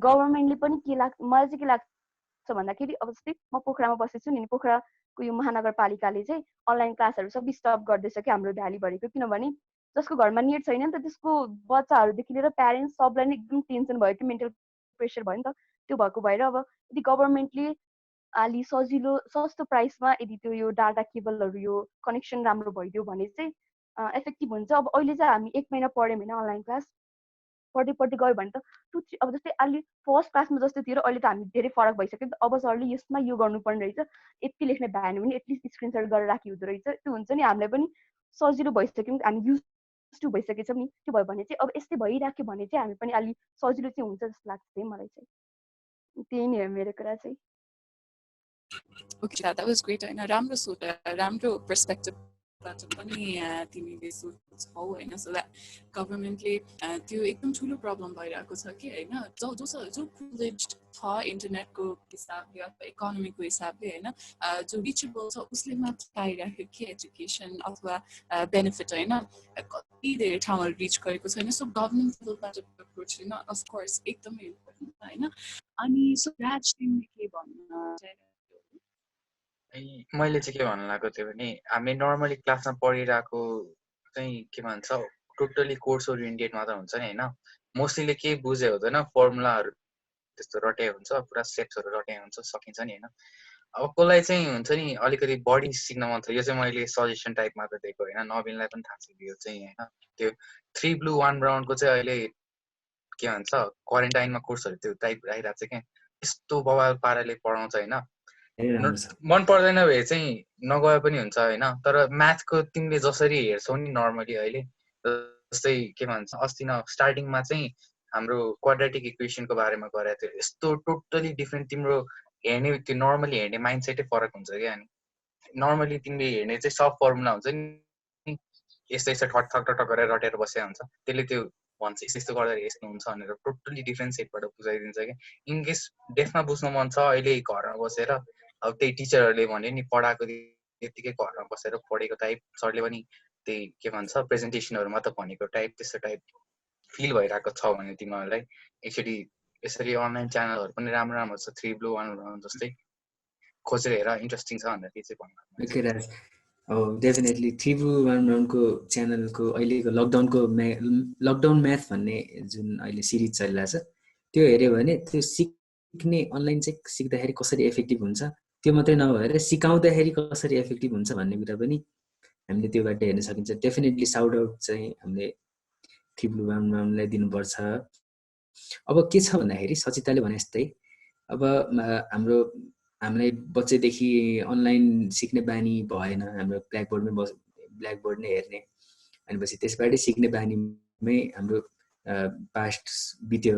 गभर्मेन्टले पनि के लाग्छ मलाई चाहिँ के लाग्छ भन्दाखेरि अब जस्तै म पोखरामा बसेछु नि पोखराको यो महानगरपालिकाले चाहिँ अनलाइन क्लासहरू सबै स्टप गर्दैछ कि हाम्रो भ्यालीभरिको किनभने जसको घरमा नेट छैन नि त त्यसको बच्चाहरूदेखि लिएर प्यारेन्ट्स सबलाई नै एकदम टेन्सन भयो कि मेन्टल प्रेसर भयो नि त त्यो भएको भएर अब यदि गभर्मेन्टले अलि सजिलो सस्तो प्राइसमा यदि त्यो यो डाटा केबलहरू यो कनेक्सन राम्रो भइदियो भने चाहिँ इफेक्टिभ हुन्छ अब अहिले चाहिँ हामी 1 महिना पढ्यौँ होइन अनलाइन क्लास पढ्दै गयो भने त अब जस्तै अलि फर्स्ट क्लासमा जस्तो थियो र अहिले त हामी धेरै फरक भइसक्यो नि त अब सरले यसमा यो गर्नुपर्ने रहेछ यति लेख्न भ्याएन भने एटलिस्ट स्क्रिनसट गरेर राखी हुँदो रहेछ त्यो हुन्छ नि हामीलाई पनि सजिलो भइसक्यो हामी युज टु भइसकेछौँ नि त्यो भयो भने चाहिँ अब यस्तै भइराख्यो भने चाहिँ हामी पनि अलि सजिलो चाहिँ हुन्छ जस्तो लाग्छ है मलाई चाहिँ त्यही नै हो मेरो कुरा चाहिँ Okay, that was great. राम्रो पर्सपेक्टिभबाट पनि तिमीले सोच्छौ होइन सो द्याट गभर्मेन्टले त्यो एकदम ठुलो प्रब्लम भइरहेको छ कि होइन जो प्रिभिलेज छ इन्टरनेटको हिसाबले अथवा इकोनोमीको हिसाबले होइन जो रिचेबल छ उसले मात्र पाइराख्यो कि एजुकेसन अथवा बेनिफिट होइन कति धेरै ठाउँहरू रिच गरेको छैन सो गभर्मेन्ट लेभलबाट अप्रोच होइन अफकोर्स एकदमै इम्पोर्टेन्ट होइन अनि सो राज तिमीले के भन्न मैले चाहिँ के भन्नु लागेको थियो भने हामी नर्मली क्लासमा पढिरहेको चाहिँ के भन्छ टोटली कोर्स ओरिएन्टेड मात्र हुन्छ नि होइन मोस्टलीले के बुझे हुँदैन फर्मुलाहरू त्यस्तो रटाइ हुन्छ पुरा स्टेप्सहरू रटाइ हुन्छ सकिन्छ नि होइन अब कसलाई चाहिँ हुन्छ नि अलिकति बढी सिक्न मन छ यो चाहिँ मैले सजेसन टाइपमा त दिएको होइन नवीनलाई पनि थाहा छ यो चाहिँ होइन त्यो 3 ब्लू 1 ब्राउनको चाहिँ अहिले के भन्छ क्वारेन्टाइनमा कोर्सहरू त्यो टाइप राखिरहेको छ क्या यस्तो बवाल पाराले पढाउँछ होइन मन पर्दैन भए चाहिँ नगए पनि हुन्छ होइन तर म्याथको तिमीले जसरी हेर्छौ नि नर्मली अहिले जस्तै के भन्छ अस्ति न स्टार्टिङमा चाहिँ हाम्रो क्वाड्रेटिक इक्वेसनको बारेमा गरेको थियो यस्तो टोटली डिफ्रेन्ट तिम्रो हेर्ने त्यो नर्मली हेर्ने माइन्डसेटै फरक हुन्छ क्या अनि नर्मली तिमीले हेर्ने चाहिँ सब फर्मुला हुन्छ नि यस्तो यस्तो ठक ठक ठक गरेर रटेर बसेको हुन्छ त्यसले त्यो भन्छ यस्तो यस्तो गर्दाखेरि यस्तो हुन्छ भनेर टोटली डिफ्रेन्ट सेटबाट बुझाइदिन्छ कि इन केस डेफमा बुझ्नु मन छ अहिले घरमा बसेर अब त्यही टिचरहरूले भन्यो नि पढाएको त्यतिकै घरमा बसेर पढेको टाइप सरले पनि त्यही के भन्छ प्रेजेन्टेसनहरूमा त भनेको टाइप त्यस्तो टाइप फिल भइरहेको छ भने तिमीहरूलाई एक्चुअली यसरी अनलाइन च्यानलहरू पनि राम्रो राम्रो छ 3 Blue 1 जस्तै खोजेर हेर इन्ट्रेस्टिङ छ भनेर के चाहिँ भन्नु ओके राज अब डेफिनेटली 3 Blue 1 को च्यानलको अहिलेको लकडाउन म्याथ भन्ने जुन अहिले सिरिज चलिरहेछ त्यो हेऱ्यो भने त्यो सिक्ने अनलाइन चाहिँ सिक्दाखेरि कसरी इफेक्टिभ हुन्छ त्यो मात्रै नभएर सिकाउँदाखेरि कसरी इफेक्टिभ हुन्छ भन्ने कुरा पनि हामीले त्योबाट हेर्न सकिन्छ डेफिनेटली साउट आउट चाहिँ हामीले 3 Blue 1 लाई दिनुपर्छ अब के छ भन्दाखेरि सचिताले भने जस्तै अब हामीलाई बच्चैदेखि अनलाइन सिक्ने बानी भएन हाम्रो ब्ल्याकबोर्ड नै हेर्ने अनि पछि त्यसबाटै सिक्ने बानीमै हाम्रो पास्ट बित्यो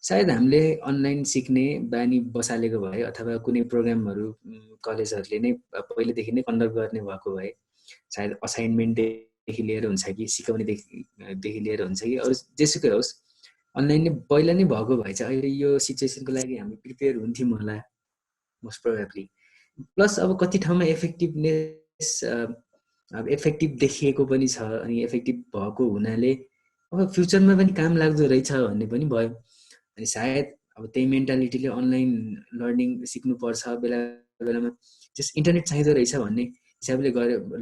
सायद हामीले अनलाइन सिक्ने बानी बसालेको भए अथवा कुनै प्रोग्रामहरू कलेजहरूले नै पहिलेदेखि नै कन्डक्ट गर्ने भएको भए सायद असाइनमेन्टदेखि लिएर हुन्छ कि सिकाउनेदेखि लिएर हुन्छ कि अरू जेसुकै होस् अनलाइन नै पहिला नै भएको भए चाहिँ अहिले यो सिचुएसनको लागि हामी प्रिपेयर हुन्थ्यौँ होला मोस्ट प्रोबेबली प्लस अब कति ठाउँमा इफेक्टिभनेस अब इफेक्टिभ देखिएको पनि छ अनि इफेक्टिभ भएको हुनाले अब फ्युचरमा पनि काम लाग्दो रहेछ भन्ने पनि भयो अनि सायद अब त्यही मेन्टालिटीले अनलाइन लर्निङ सिक्नुपर्छ बेला बेलामा जस इन्टरनेट चाहिँदो रहेछ भन्ने हिसाबले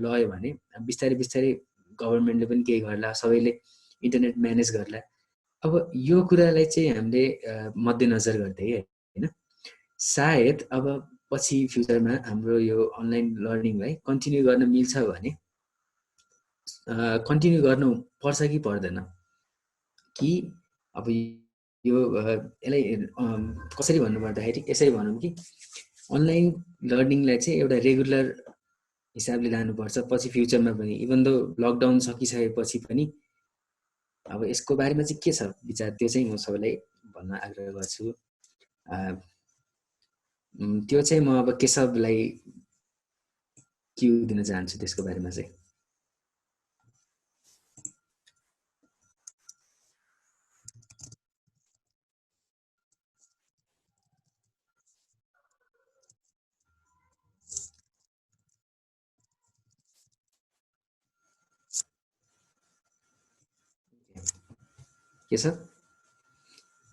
लयो भने बिस्तारै बिस्तारै गभर्मेन्टले पनि केही गर्ला सबैले इन्टरनेट म्यानेज गर्ला अब यो कुरालाई चाहिँ हामीले मध्यनजर गर्दै हैन सायद अब पछि फ्युचरमा हाम्रो यो अनलाइन लर्निङलाई कन्टिन्यू गर्न मिल्छ भने कन्टिन्यू गर्नु पर्छ कि पर्दैन कि अब यो यसलाई कसरी भन्नुपर्दाखेरि यसरी भनौँ कि अनलाइन लर्निङलाई चाहिँ एउटा रेगुलर हिसाबले लानुपर्छ पछि फ्युचरमा पनि इभन दो लकडाउन सकिसकेपछि पनि अब यसको बारेमा चाहिँ के छ विचार त्यो चाहिँ म सबैलाई भन्न आग्रह गर्छु त्यो चाहिँ म अब केशवलाई क्यु दिन चाहन्छु त्यसको बारेमा चाहिँ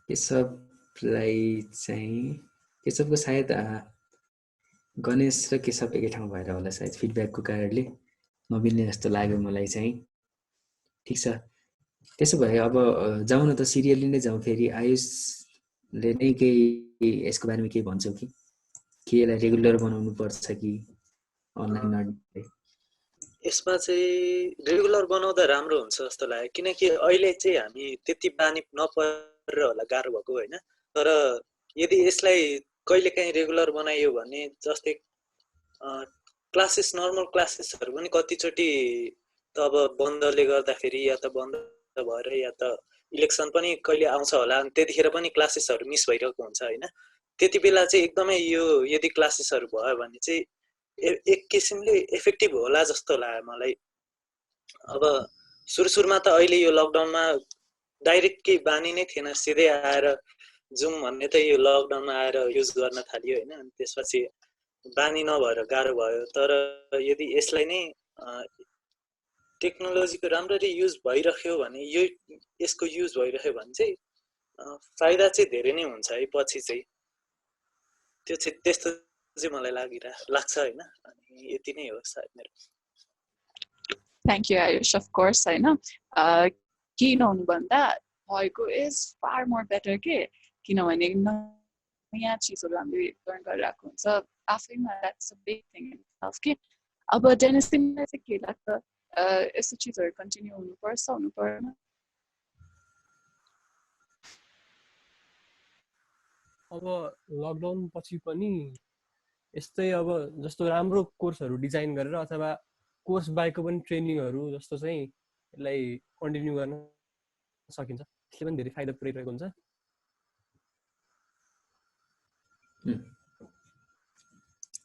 केशवलाई चाहिँ केशवको सायद गणेश र केशव एकै ठाउँ भएर होला सायद फिडब्याकको कारणले नमिल्ने जस्तो लाग्यो मलाई चाहिँ ठिक छ त्यसो भए अब जाउँ न त सिरियली नै जाउँ फेरि आयुषले नै केही यसको बारेमा केही भन्छौ कि यसलाई रेगुलर बनाउनु पर्छ कि अनलाइन लर्निङ यसमा चाहिँ रेगुलर बनाउँदा राम्रो हुन्छ जस्तो लाग्यो किनकि अहिले चाहिँ हामी त्यति बानी नपरेर होला गाह्रो भएको होइन तर यदि यसलाई कहिलेकाहीँ रेगुलर बनाइयो भने जस्तै क्लासेस नर्मल क्लासेसहरू पनि कतिचोटि त अब बन्दले गर्दाखेरि या त बन्द भएर या त इलेक्सन पनि कहिले आउँछ होला अनि त्यतिखेर पनि क्लासेसहरू मिस भइरहेको हुन्छ होइन त्यति बेला चाहिँ एकदमै यो यदि क्लासेसहरू भयो भने चाहिँ एक किसिमले इफेक्टिभ होला जस्तो लाग्यो मलाई अब सुरुमा त अहिले यो लकडाउनमा डाइरेक्ट केही बानी नै थिएन सिधै आएर जुम भन्ने त यो लकडाउनमा आएर युज गर्न थालियो होइन अनि त्यसपछि बानी नभएर गाह्रो भयो तर यदि यसलाई नै टेक्नोलोजीको राम्ररी युज भइरह्यो भने यसको युज भइरह्यो भने चाहिँ फाइदा चाहिँ धेरै नै हुन्छ है पछि चाहिँ त्यो चाहिँ त्यस्तो चाहिँ मलाई लाग्छ होइन अनि यति नै हो सायद मेरो thank you Ayush of course होइन केही नहुनुभन्दा भएको इज फार मोर बेटर के किनभने नयाँ चिजहरू हामीले लर्न गरिरहेको हुन्छ आफैमा द्याट्स अ बिग थिङ के अब डेनिस तिमीलाई चाहिँ के लाग्छ यस्तो चिजहरू कन्टिन्यू हुनुपर्छ हुनु पर्दैन अब लकडाउन पछि पनि यस्तै अब जस्तो राम्रो कोर्सहरू डिजाइन गरेर अथवा कोर्स बाहेकको पनि ट्रेनिङहरू जस्तो चाहिँ यसलाई कन्टिन्यू गर्न सकिन्छ त्यसले पनि धेरै फाइदा पुर्याइरहेको हुन्छ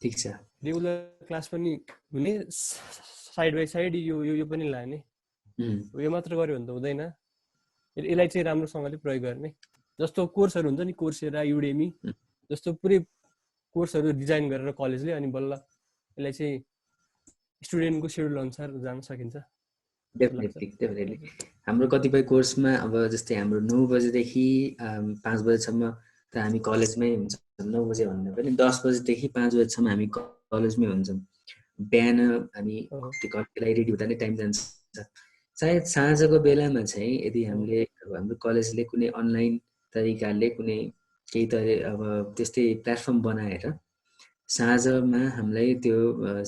ठिक छ रेगुलर क्लास पनि हुने साइड बाई साइड यो पनि लाने यो मात्र गर्यो भने त हुँदैन यसलाई चाहिँ राम्रोसँगले प्रयोग गर्ने जस्तो कोर्सहरू हुन्छ नि कोर्सेरा युडेमी जस्तो पुरै कोर्सहरू डिजाइन गरेर कलेजले अनि बल्ल यसलाई चाहिँ स्टुडेन्टको सेड्युल अनुसार जान सकिन्छ डेफिनेटली हाम्रो कतिपय कोर्समा अब जस्तै हाम्रो 9 बजेदेखि 5 बजेसम्म त हामी कलेजमै हुन्छौँ 9 बजे भन्दा पनि 10 बजेदेखि 5 बजेसम्म हामी कलेजमै हुन्छौँ बिहान हामी त्यो कलेजलाई रेडी हुँदा नै टाइम जान्छ सायद साँझको बेलामा चाहिँ यदि हामीले हाम्रो कलेजले कुनै अनलाइन तरिकाले कुनै केही अब त्यस्तै प्लेटफर्म बनाएर साँझमा हामीलाई त्यो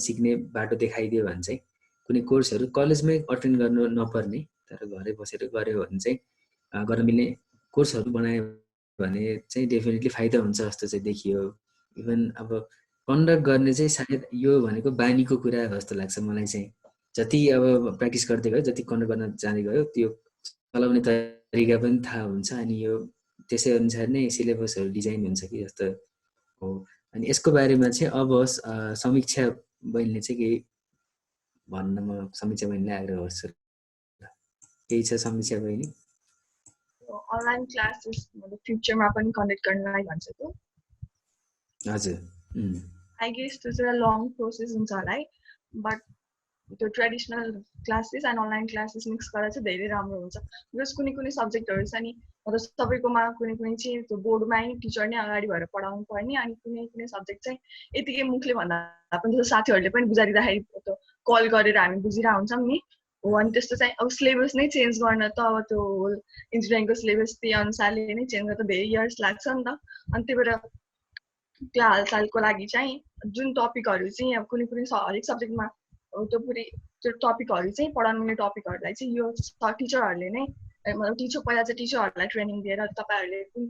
सिक्ने बाटो देखाइदियो भने चाहिँ कुनै कोर्सहरू कलेजमै अटेन्ड गर्नु नपर्ने तर घरै बसेर गर्यो भने चाहिँ गर्न मिल्ने कोर्सहरू बनायो भने चाहिँ डेफिनेटली फाइदा हुन्छ जस्तो चाहिँ देखियो इभन अब कन्डक्ट गर्ने चाहिँ सायद यो भनेको बानीको कुरा जस्तो लाग्छ मलाई चाहिँ जति अब प्र्याक्टिस गर्दै गयो जति कन्डक्ट गर्न जाँदै गयो त्यो चलाउने तरिका पनि थाहा हुन्छ अनि यो त्यसै अनुसार नै सिलेबसहरू डिजाइन हुन्छ कि जस्तो हो अनि यसको बारेमा चाहिँ अब समीक्षा बहिनीले चाहिँ केही भन्न म समीक्षा बहिनीलाई आग्रह गर्छु केही छ समीक्षा बहिनी अनलाइन क्लासेस मतलब फ्युचरमा पनि कन्डक्ट गर्नलाई भन्छ त हजुर आई गेस त्यो चाहिँ लङ प्रोसेस हुन्छ होला है बट त्यो traditional classes and online classes mix गरेर चाहिँ धेरै राम्रो हुन्छ बिकज कुनै कुनै सब्जेक्टहरू छ नि मतलब सबैकोमा कुनै कुनै चाहिँ त्यो बोर्डमै टिचर नै अगाडि भएर पढाउनु पर्ने अनि कुनै कुनै सब्जेक्ट चाहिँ यतिकै मुखले भन्दा पनि जस्तो साथीहरूले पनि बुझाइदिँदाखेरि त्यो कल गरेर हामी बुझिरहेको हुन्छौँ नि हो अनि त्यस्तो चाहिँ अब सिलेबस नै चेन्ज गर्न त अब त्यो होल इन्जिनियरिङको सिलेबस त्यही अनुसारले नै चेन्ज गर्न त धेरै इयर्स लाग्छ नि त अनि त्यही भएर त्यो हालचालको लागि चाहिँ जुन टपिकहरू चाहिँ अब कुनै कुनै हरेक सब्जेक्टमा त्यो पुरै त्यो टपिकहरू चाहिँ पढाउनु मिल्ने टपिकहरूलाई चाहिँ यो टिचरहरूले नै मतलब टिचर पहिला चाहिँ टिचरहरूलाई ट्रेनिङ दिएर तपाईँहरूले कुन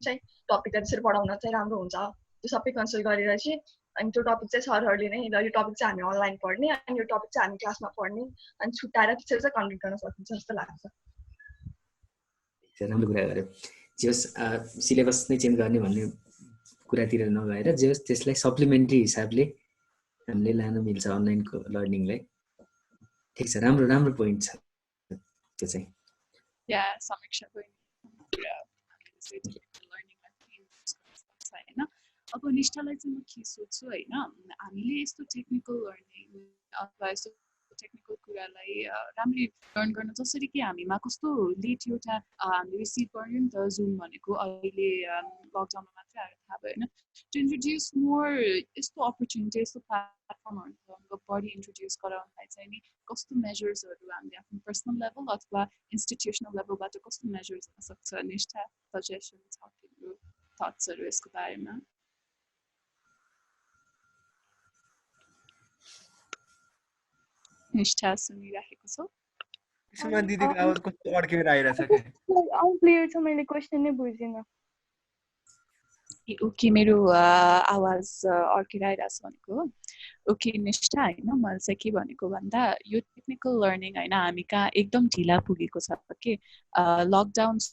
चाहिँ टपिकलाई त्यसरी पढाउन चाहिँ राम्रो हुन्छ त्यो सबै कन्सल्ट गरेर चाहिँ अनि त्यो टपिक चाहिँ सरहरूले नै ल यो टपिक चाहिँ हामी अनलाइन पढ्ने अनि यो टपिक चाहिँ हामी क्लासमा पढ्ने अनि छुट्याएर त्यसरी चाहिँ कन्डक्ट गर्न सकिन्छ जस्तो लाग्छ राम्रो कुरा गर्यो जे सिलेबस नै चेन्ज गर्ने भन्ने कुरातिर नगएर जे त्यसलाई सप्लिमेन्ट्री हिसाबले हामीले लान मिल्छ अनलाइनको लर्निङलाई ठिक छ राम्रो राम्रो पोइन्ट छ त्यो चाहिँ या समीक्षा होइन अब निष्ठालाई चाहिँ म के सोध्छु होइन हामीले यस्तो टेक्निकल लर्निङ अथवा यस्तो टेक्निकल कुरालाई राम्ररी लर्न गर्न जसरी कि हामीमा कस्तो लेट एउटा हामीले रिसिभ गर्यो नि त जुम भनेको अहिले लकडाउनमा मात्रै आएर थाहा भयो होइन टु इन्ट्रोड्युस मोर यस्तो अपर्च्युनिटी यस्तो प्लेटफर्महरू बढी इन्ट्रोड्युस गराउनलाई चाहिँ नि कस्तो मेजर्सहरू हामीले आफ्नो पर्सनल लेभल अथवा इन्स्टिट्युसनल लेभलबाट कस्तो मेजर्स हुन सक्छ निष्ठा सजेसन छ तिम्रो थट्सहरू यसको बारेमा निष्ठा सुनिराखेको छौ त्यसमा दिदीको आवाज कस्तो अड्केर आइरहेछ के अनक्लियर छ मैले क्वेशन नै बुझिनँ ओके मेरो आवाज अड्केर आइरहेछ भनेको ओके निष्ठा होइन मैले चाहिँ के भनेको भन्दा यो टेक्निकल लर्निङ होइन हामी कहाँ एकदम ढिला पुगेको छ कि लकडाउन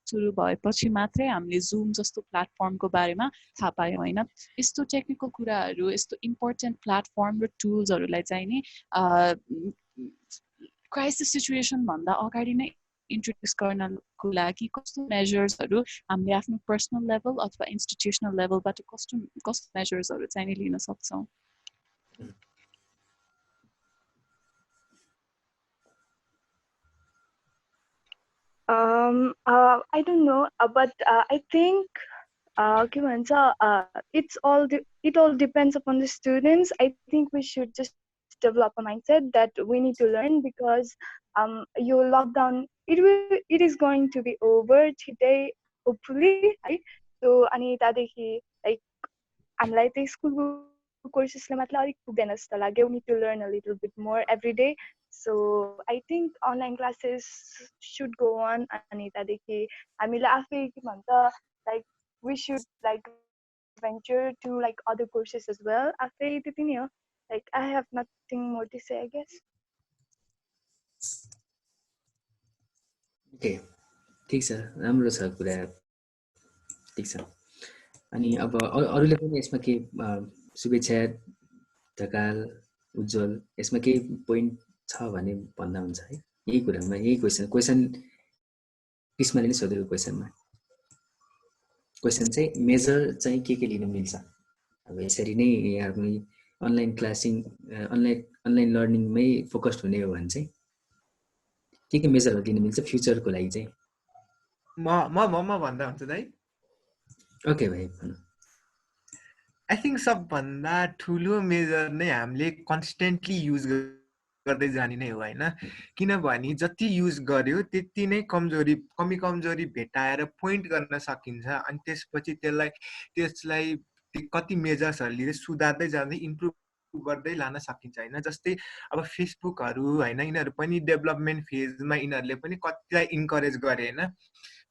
सुरु भएपछि मात्रै हामीले जुम जस्तो प्लेटफर्मको बारेमा थाहा पायौँ होइन यस्तो टेक्निकल कुराहरू यस्तो इम्पोर्टेन्ट प्लेटफर्म र टुल्सहरूलाई चाहिँ नि क्राइसिस सिचुएसन भन्दा अगाडि नै इन्ट्रोड्युस गर्नको लागि कस्तो मेजर्सहरू हामीले आफ्नो पर्सनल लेभल अथवा इन्स्टिट्युसनल लेभलबाट कस्तो मेजर्सहरू चाहिँ नि लिन सक्छौँ I don't know, but I think it all depends upon the students. I think we should just develop a mindset that we need to learn because your lockdown it is going to be over today hopefully, right? So Anita dekhi like हामीलाई चाहिँ स्कुलको कोर्सेसले मात्र अलिक पुग्दैन जस्तो लाग्यो we need to learn a little bit more every day. So I think online classes should go on अनि त्यहाँदेखि हामीले आफै के भन्छ like we should like venture to like other courses as well आफै त्यति नै हो like I have nothing more to say I guess okay ठिक छ राम्रो छ कुरा ठिक छ अनि अब अरूले पनि यसमा के शुभेच्छा ढकाल उज्जवल यसमा केही पोइन्ट छ भने भन्दा हुन्छ है यही कुरामा यही क्वेसन कृष्णले नै सोधेको क्वेसनमा क्वेसन चाहिँ मेजर चाहिँ के लिनु मिल्छ अब यसरी नै आफ्नो अनलाइन क्लासिङ अनलाइन लर्निङमै फोकस्ड हुने हो भने चाहिँ के मेजरहरू लिनु मिल्छ फ्युचरको लागि चाहिँ म भन्दा हुन्छ दाइ ओके भाइ भन्नु आई थिङ्क सबभन्दा ठुलो मेजर नै हामीले कन्सटेन्टली युज गर्दै जाने नै हो होइन किनभने जति युज गर्यो त्यति नै कमजोरी भेटाएर पोइन्ट गर्न सकिन्छ अनि त्यसपछि त्यसलाई कति मेजर्सहरू लिएर सुधार्दै जाँदै इम्प्रुभ गर्दै लान सकिन्छ होइन जस्तै अब फेसबुकहरू होइन यिनीहरू पनि डेभलपमेन्ट फेजमा यिनीहरूले पनि कतिलाई इन्करेज गरे होइन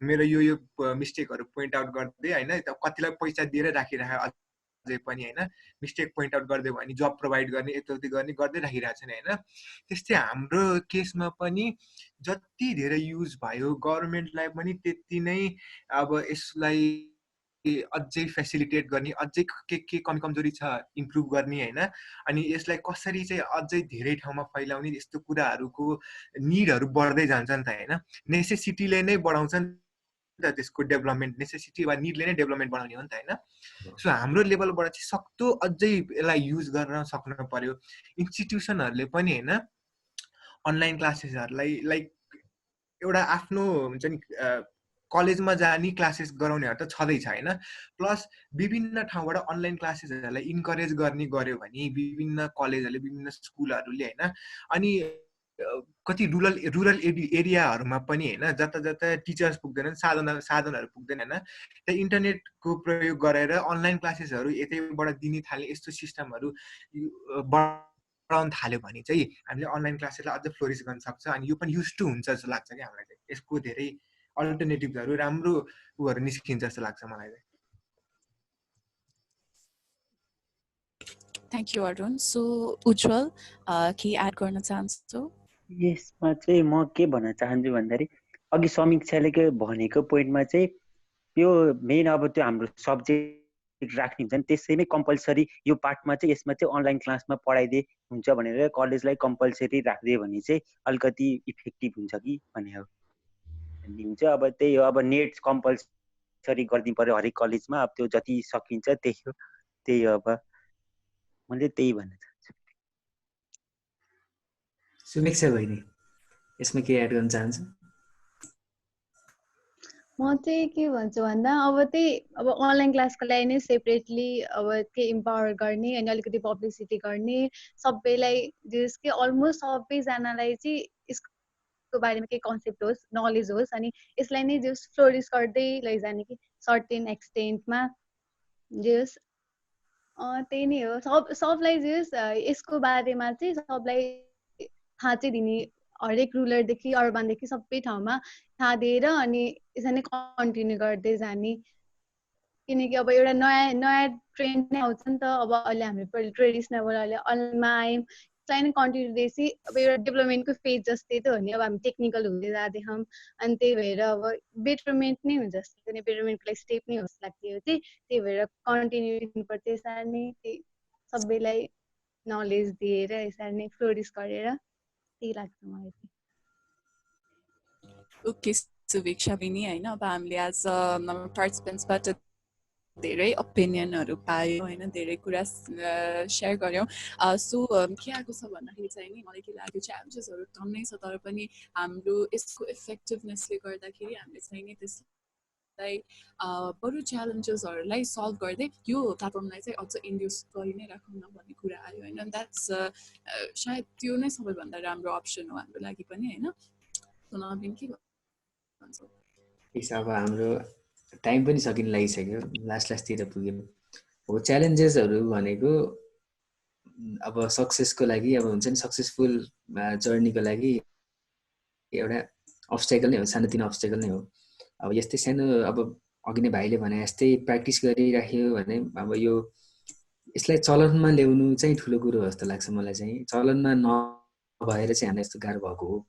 मेरो यो मिस्टेकहरू पोइन्ट आउट गर्दै होइन कतिलाई पैसा दिएर राखिराखे अझै पनि होइन मिस्टेक पोइन्ट आउट गरिदियो भने जब प्रोभाइड गर्ने यताउति गर्ने गर्दै राखिरहेको छ नि होइन त्यस्तै हाम्रो केसमा पनि जति धेरै युज भयो गभर्मेन्टलाई पनि त्यति नै अब यसलाई अझै फेसिलिटेट गर्ने अझै के कमजोरी छ इम्प्रुभ गर्ने होइन अनि यसलाई कसरी चाहिँ अझै धेरै ठाउँमा फैलाउने यस्तो कुराहरूको निडहरू बढ्दै जान्छ नि त होइन नेसेसिटीले नै बढाउँछ नि त त्यसको डेभलपमेन्ट नेसेसिटी वा निडले नै डेभलपमेन्ट बनाउने हो नि त होइन सो हाम्रो लेभलबाट चाहिँ सक्दो अझै यसलाई युज गर्न सक्नु पर्यो इन्स्टिट्युसनहरूले पनि होइन अनलाइन क्लासेसहरूलाई लाइक एउटा आफ्नो हुन्छ नि कलेजमा जाने क्लासेस गराउनेहरू त छँदैछ होइन प्लस विभिन्न ठाउँबाट अनलाइन क्लासेसहरूलाई इन्करेज गर्ने गर्यो भने विभिन्न कलेजहरूले विभिन्न स्कुलहरूले होइन अनि कति रुरल एरियाहरूमा पनि होइन जता टिचर्स पुग्दैनन् साधनहरू पुग्दैन होइन त्यहाँ इन्टरनेटको प्रयोग गरेर अनलाइन क्लासेसहरू यतैबाट दिने थाले यस्तो सिस्टमहरू बढाउन थाल्यो भने चाहिँ हामीले अनलाइन क्लासेसलाई अझ फ्लोरिस गर्न सक्छ अनि यो पनि युज टु हुन्छ जस्तो लाग्छ कि हामीलाई चाहिँ यसको धेरै अल्टरनेटिभ्सहरू राम्रो उहरू निस्किन्छ जस्तो लाग्छ मलाई चाहिँ थ्याङ्क यू अरुण सो उज्जवल के एड गर्न चाहन्छु यसमा चाहिँ म के भन्न चाहन्छु भन्दाखेरि अघि समीक्षाले के भनेको पोइन्टमा चाहिँ यो मेन अब त्यो हाम्रो सब्जेक्ट राख्ने हुन्छ नि त्यसैमै कम्पलसरी यो पार्टमा चाहिँ यसमा चाहिँ अनलाइन क्लासमा पढाइदिए हुन्छ भनेर कलेजलाई कम्पलसरी राखिदियो भने चाहिँ अलिकति इफेक्टिभ हुन्छ कि भन्ने हो हुन्छ अब त्यही हो अब नेट कम्पलसरी गरिदिनु पर्यो हरेक कलेजमा अब त्यो जति सकिन्छ त्यही हो अब मैले त्यही भन्न चाहन्छु सुमीक्षा बहिनी यसमा के एड गर्न चाहन्छु म चाहिँ के भन्छु भन्दा अब अनलाइन क्लासको लागि नै सेपरेटली अब के इम्पावर गर्ने अनि अलिकति पब्लिसिटी गर्ने सबैलाई जस कि अलमोस्ट सबैजनालाई चाहिँ यसको बारेमा के कन्सेप्ट होस् नलेज होस् अनि यसलाई नै जस फ्लोरिस गर्दै लैजाने कि सर्टेन एक्सटेन्टमा जस त्यही नै हो सबलाई जस यसको बारेमा चाहिँ सबलाई थाहा चाहिँ दिने हरेक रुरलदेखि अर्बनदेखि सबै ठाउँमा थाहा दिएर अनि यसरी नै कन्टिन्यू गर्दै जाने किनकि अब एउटा नयाँ ट्रेन्ड नै आउँछ नि त अब अहिले हामी ट्रेडिसनल अहिले अनलाइनमा आयौँ त्यसलाई नै कन्टिन्यू दिएपछि अब एउटा डेभलपमेन्टको फेज जस्तै त हो नि अब हामी टेक्निकल हुँदै जाँदैछौँ अनि त्यही भएर अब बेटरमेन्ट नै हुन्छ जस्तो कि बेटरमेन्टको लागि स्टेप नै होस् लाग्थ्यो चाहिँ त्यही भएर कन्टिन्यू दिनुपर्छ यसरी नै त्यही सबैलाई नलेज दिएर यसरी नै फ्लोरिस गरेर त्यही लाग्छ मलाई चाहिँ ओके सुवीक्षा बहिनी होइन अब हामीले आज पार्टिसिपेन्ट्सबाट धेरै ओपिनियनहरू पायौँ होइन धेरै कुरा सेयर गऱ्यौँ सो के आएको छ भन्दाखेरि चाहिँ नि मलाई के लाग्यो च्यालेन्जेसहरू कम नै छ तर पनि हाम्रो यसको इफेक्टिभनेसले गर्दाखेरि हामीले चाहिँ नि त्यसलाई बरु च्यालेन्जेसहरूलाई सल्भ गर्दै यो प्लेटफर्मलाई चाहिँ अझ इन्ड्युस गरि नै राखौँ न भन्ने कुरा आयो होइन द्याट्स सायद त्यो नै सबैभन्दा राम्रो अप्सन हो हाम्रो लागि पनि होइन नवीन के भन्छ अब हाम्रो टाइम पनि सकिन लागिसक्यो लास्टतिर पुग्यौँ हो च्यालेन्जेसहरू भनेको अब सक्सेसको लागि अब हुन्छ नि सक्सेसफुल जर्नीको लागि एउटा अब्स्टेकल नै हो सानोतिनो अब्स्टेकल नै हो अब यस्तै सानो अब अघि नै भाइले भने जस्तै प्र्याक्टिस गरिराख्यो भने अब यो यसलाई चलनमा ल्याउनु चाहिँ ठुलो कुरो हो जस्तो लाग्छ मलाई चाहिँ चलनमा नभएर चाहिँ हामीलाई यस्तो गाह्रो भएको हो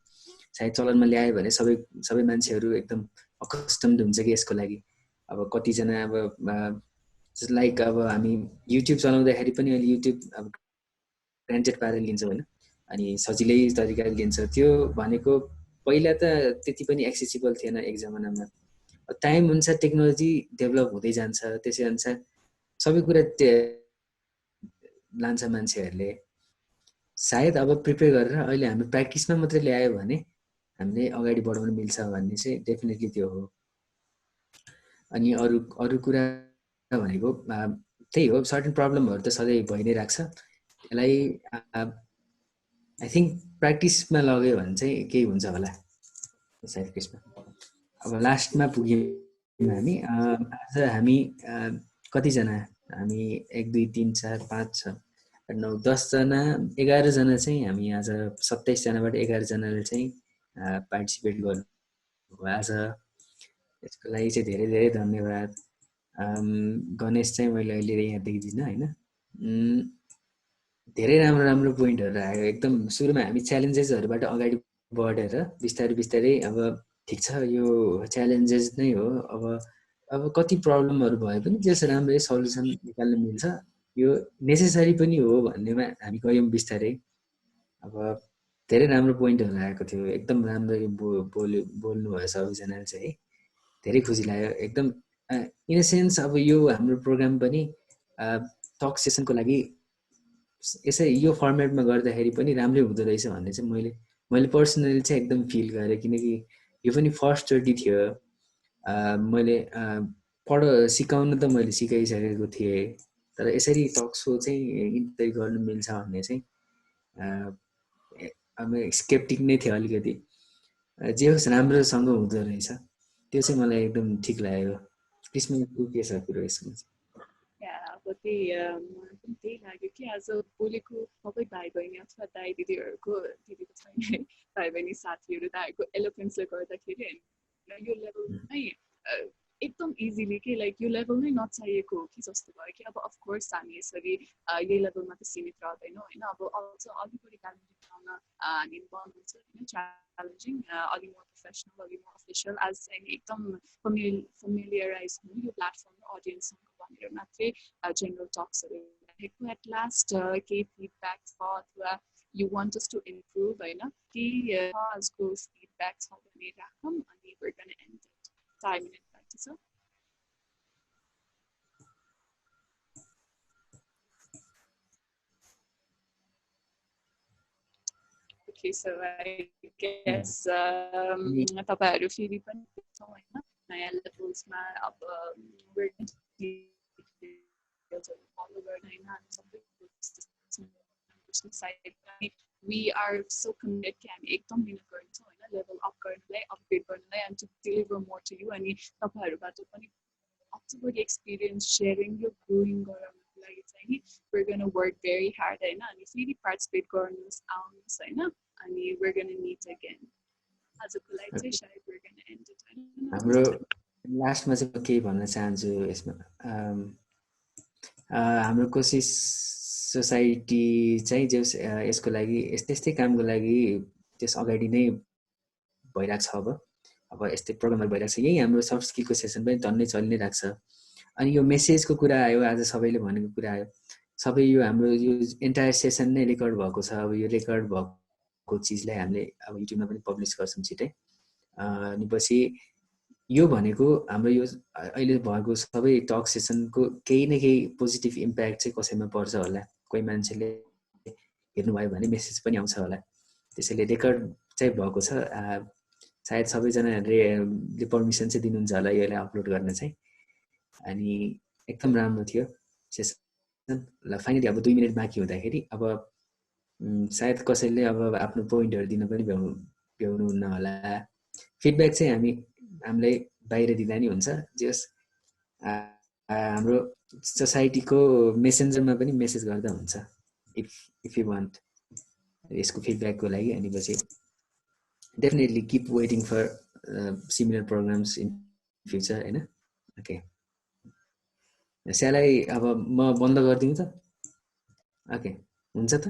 सायद चलनमा ल्यायो भने सबै मान्छेहरू एकदम अकस्टम्ड हुन्छ कि यसको लागि अब कतिजना अब लाइक अब हामी युट्युब चलाउँदाखेरि पनि अहिले युट्युब अब ग्रान्टेड पारेर लिन्छौँ होइन अनि सजिलै तरिकाले लिन्छ त्यो भनेको पहिला त त्यति पनि एक्सेसिबल थिएन एक जमानामा। टाइम अनुसार टेक्नोलोजी डेभलप हुँदै जान्छ, त्यसै अनुसार सबै कुरा लान्छ मान्छेहरूले। सायद अब प्रिपेयर गरेर अहिले हामी प्र्याक्टिसमा मात्रै ल्यायो भने हामीले अगाडि बढाउन मिल्छ भन्ने चाहिँ डेफिनेटली त्यो हो। अनि अरू कुरा भनेको त्यही हो, सर्टेन प्रब्लमहरू त सधैँ भइ नै राख्छ। यसलाई आई थिङ्क प्र्याक्टिसमा लग्यो भने चाहिँ केही हुन्छ होला साइडकेसमा। अब लास्टमा पुग्यौँ हामी। आज हामी कतिजना, हामी 1 2 3 4 5 6 8 9 10 जना 11 जना चाहिँ हामी आज 27 जनाबाट 11 जनाले चाहिँ पार्टिसिपेट गर्नु आज। यसको लागि चाहिँ धेरै धेरै धन्यवाद। गणेश चाहिँ मैले अहिले यहाँ देख्दिनँ होइन। धेरै राम्रो राम्रो पोइन्टहरू आयो एकदम। सुरुमा हामी च्यालेन्जेसहरूबाट अगाडि बढेर बिस्तारै बिस्तारै अब ठिक छ यो च्यालेन्जेस नै हो, अब कति प्रब्लमहरू भए पनि त्यस राम्रै सल्युसन निकाल्न मिल्छ, यो नेसेसरी पनि हो भन्नेमा हामी गयौँ बिस्तारै। अब धेरै राम्रो पोइन्टहरू आएको थियो, एकदम राम्ररी बोल्नु भयो सबैजनाले चाहिँ, धेरै खुसी लाग्यो एकदम। इन अ सेन्स अब यो हाम्रो प्रोग्राम पनि टक सेसनको लागि यसै यो फर्मेटमा गर्दाखेरि पनि राम्रै हुँदो रहेछ भन्ने चाहिँ मैले पर्सनली चाहिँ एकदम फिल गरेँ। किनकि यो पनि फर्स्टचोटि थियो। मैले सिकाउन त मैले सिकाइसकेको थिएँ, तर यसरी टक सो चाहिँ इन्टरभ्यू गर्नु मिल्छ भन्ने चाहिँ अब स्केप्टिक नै थियो अलिकति। जे होस् राम्रोसँग हुँदो रहेछ, त्यो चाहिँ मलाई एकदम ठिक लाग्यो। त्यसमा के छ कुरो यसमा चाहिँ? अब त्यही लाग्यो कि आज बोलेको सबै भाइ बहिनी अथवा दाइ दिदीहरूको दिदीको छैन भाइ बहिनी साथीहरू दाइहरूको एलोक्वेन्सले गर्दाखेरि यो लेभलमै एकदम इजिली कि लाइक यो लेभल नै नचाहिएको हो कि जस्तो भयो कि। अब अफकोर्स हामी यसरी यही लेभलमा त सीमित रहँदैनौँ होइन। अब अझ अलिक बढी ट्यालेन्टेड बनाउन हामी बनाउँछ होइन, च्यालेन्जिङ, अलिक मोर प्रोफेसनल, अलिक मोर अफिसियल एज एकदम फेमिलियराइज हुनु यो प्लेटफर्म र अडियन्ससँग भनेर मात्रै जेनरल टक्सहरू राखेको। एट लास्ट केही फिडब्याक छ अथवा you want us to improve होइन, केही आजको फिडब्याक छ भने राखौँ अनि we're gonna end it. 5 minute practice. Okay, so I guess तपाईहरु फेरि पनि छौ हैन नयाँ लेभल्समा। अब we're going to follow गर्न हैन, हामी सबै we are so committed कि हामी एकदम मिहिनेत गर्छौँ हैन लेभल अप गर्नलाई, अपग्रेड गर्नलाई and to deliver more to you। अनि तपाईहरुबाट पनि अझै एक्सपिरियन्स शेयरिङ यो ग्रोइङ गराउनको लागि चाहिँ नि we're going to work very hard हैन। अनि फेरि पार्टिसिपेट गर्नुस् आउनुस् हैन, अनि we're going to meet again। आजको लागि चाहिँ सायद we're going to end it हैन। हाम्रो लास्टमा चाहिँ म के भन्न चाहन्छु यसमा, हाम्रो कोसिस सोसाइटी चाहिँ जे यसको लागि यस्तै कामको लागि त्यस अगाडि नै भइरहेको छ। अब यस्तै प्रोग्रामहरू भइरहेको छ, यही हाम्रो सफ्ट स्किलको सेसन पनि टन्नै चलि नै रहेको छ। अनि यो मेसेजको कुरा आयो, आज सबैले भनेको कुरा आयो, सबै यो हाम्रो यो एन्टायर सेसन नै रेकर्ड भएको छ। अब यो रेकर्ड भएको चिजलाई हामीले अब युट्युबमा पनि पब्लिस गर्छौँ छिटै। अनि पछि यो भनेको हाम्रो यो अहिले भएको सबै टक सेसनको केही न केही पोजिटिभ इम्प्याक्ट चाहिँ कसैमा पर्छ होला, कोही मान्छेले हेर्नुभयो भने मेसेज पनि आउँछ होला। त्यसैले रेकर्ड चाहिँ भएको छ, सायद सबैजनाहरूले पर्मिसन चाहिँ दिनुहुन्छ होला यसलाई अपलोड गर्न चाहिँ। अनि एकदम राम्रो थियो सेसन। ल फाइनली अब 2 मिनट बाँकी हुँदाखेरि अब सायद कसैले अब आफ्नो पोइन्टहरू दिन पनि भ्याउनुहुन्न होला। फिडब्याक चाहिँ हामीलाई बाहिर दिँदा नि हुन्छ। जस हाम्रो सोसाइटीको मेसेन्जरमा पनि मेसेज गर्दा हुन्छ इफ यु वान्ट यसको फिडब्याकको लागि। अनि पछि definitely keep waiting for similar programs in future हैन। ओके, यसलाई अब म बन्द गरिदिउँ त? ओके, हुन्छ त?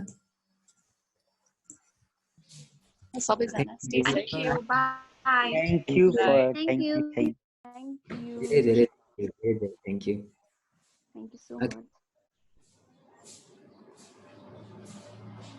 सबैजना stay safe. Thank you for thank you. धेरै धेरै thank you. Thank you so much.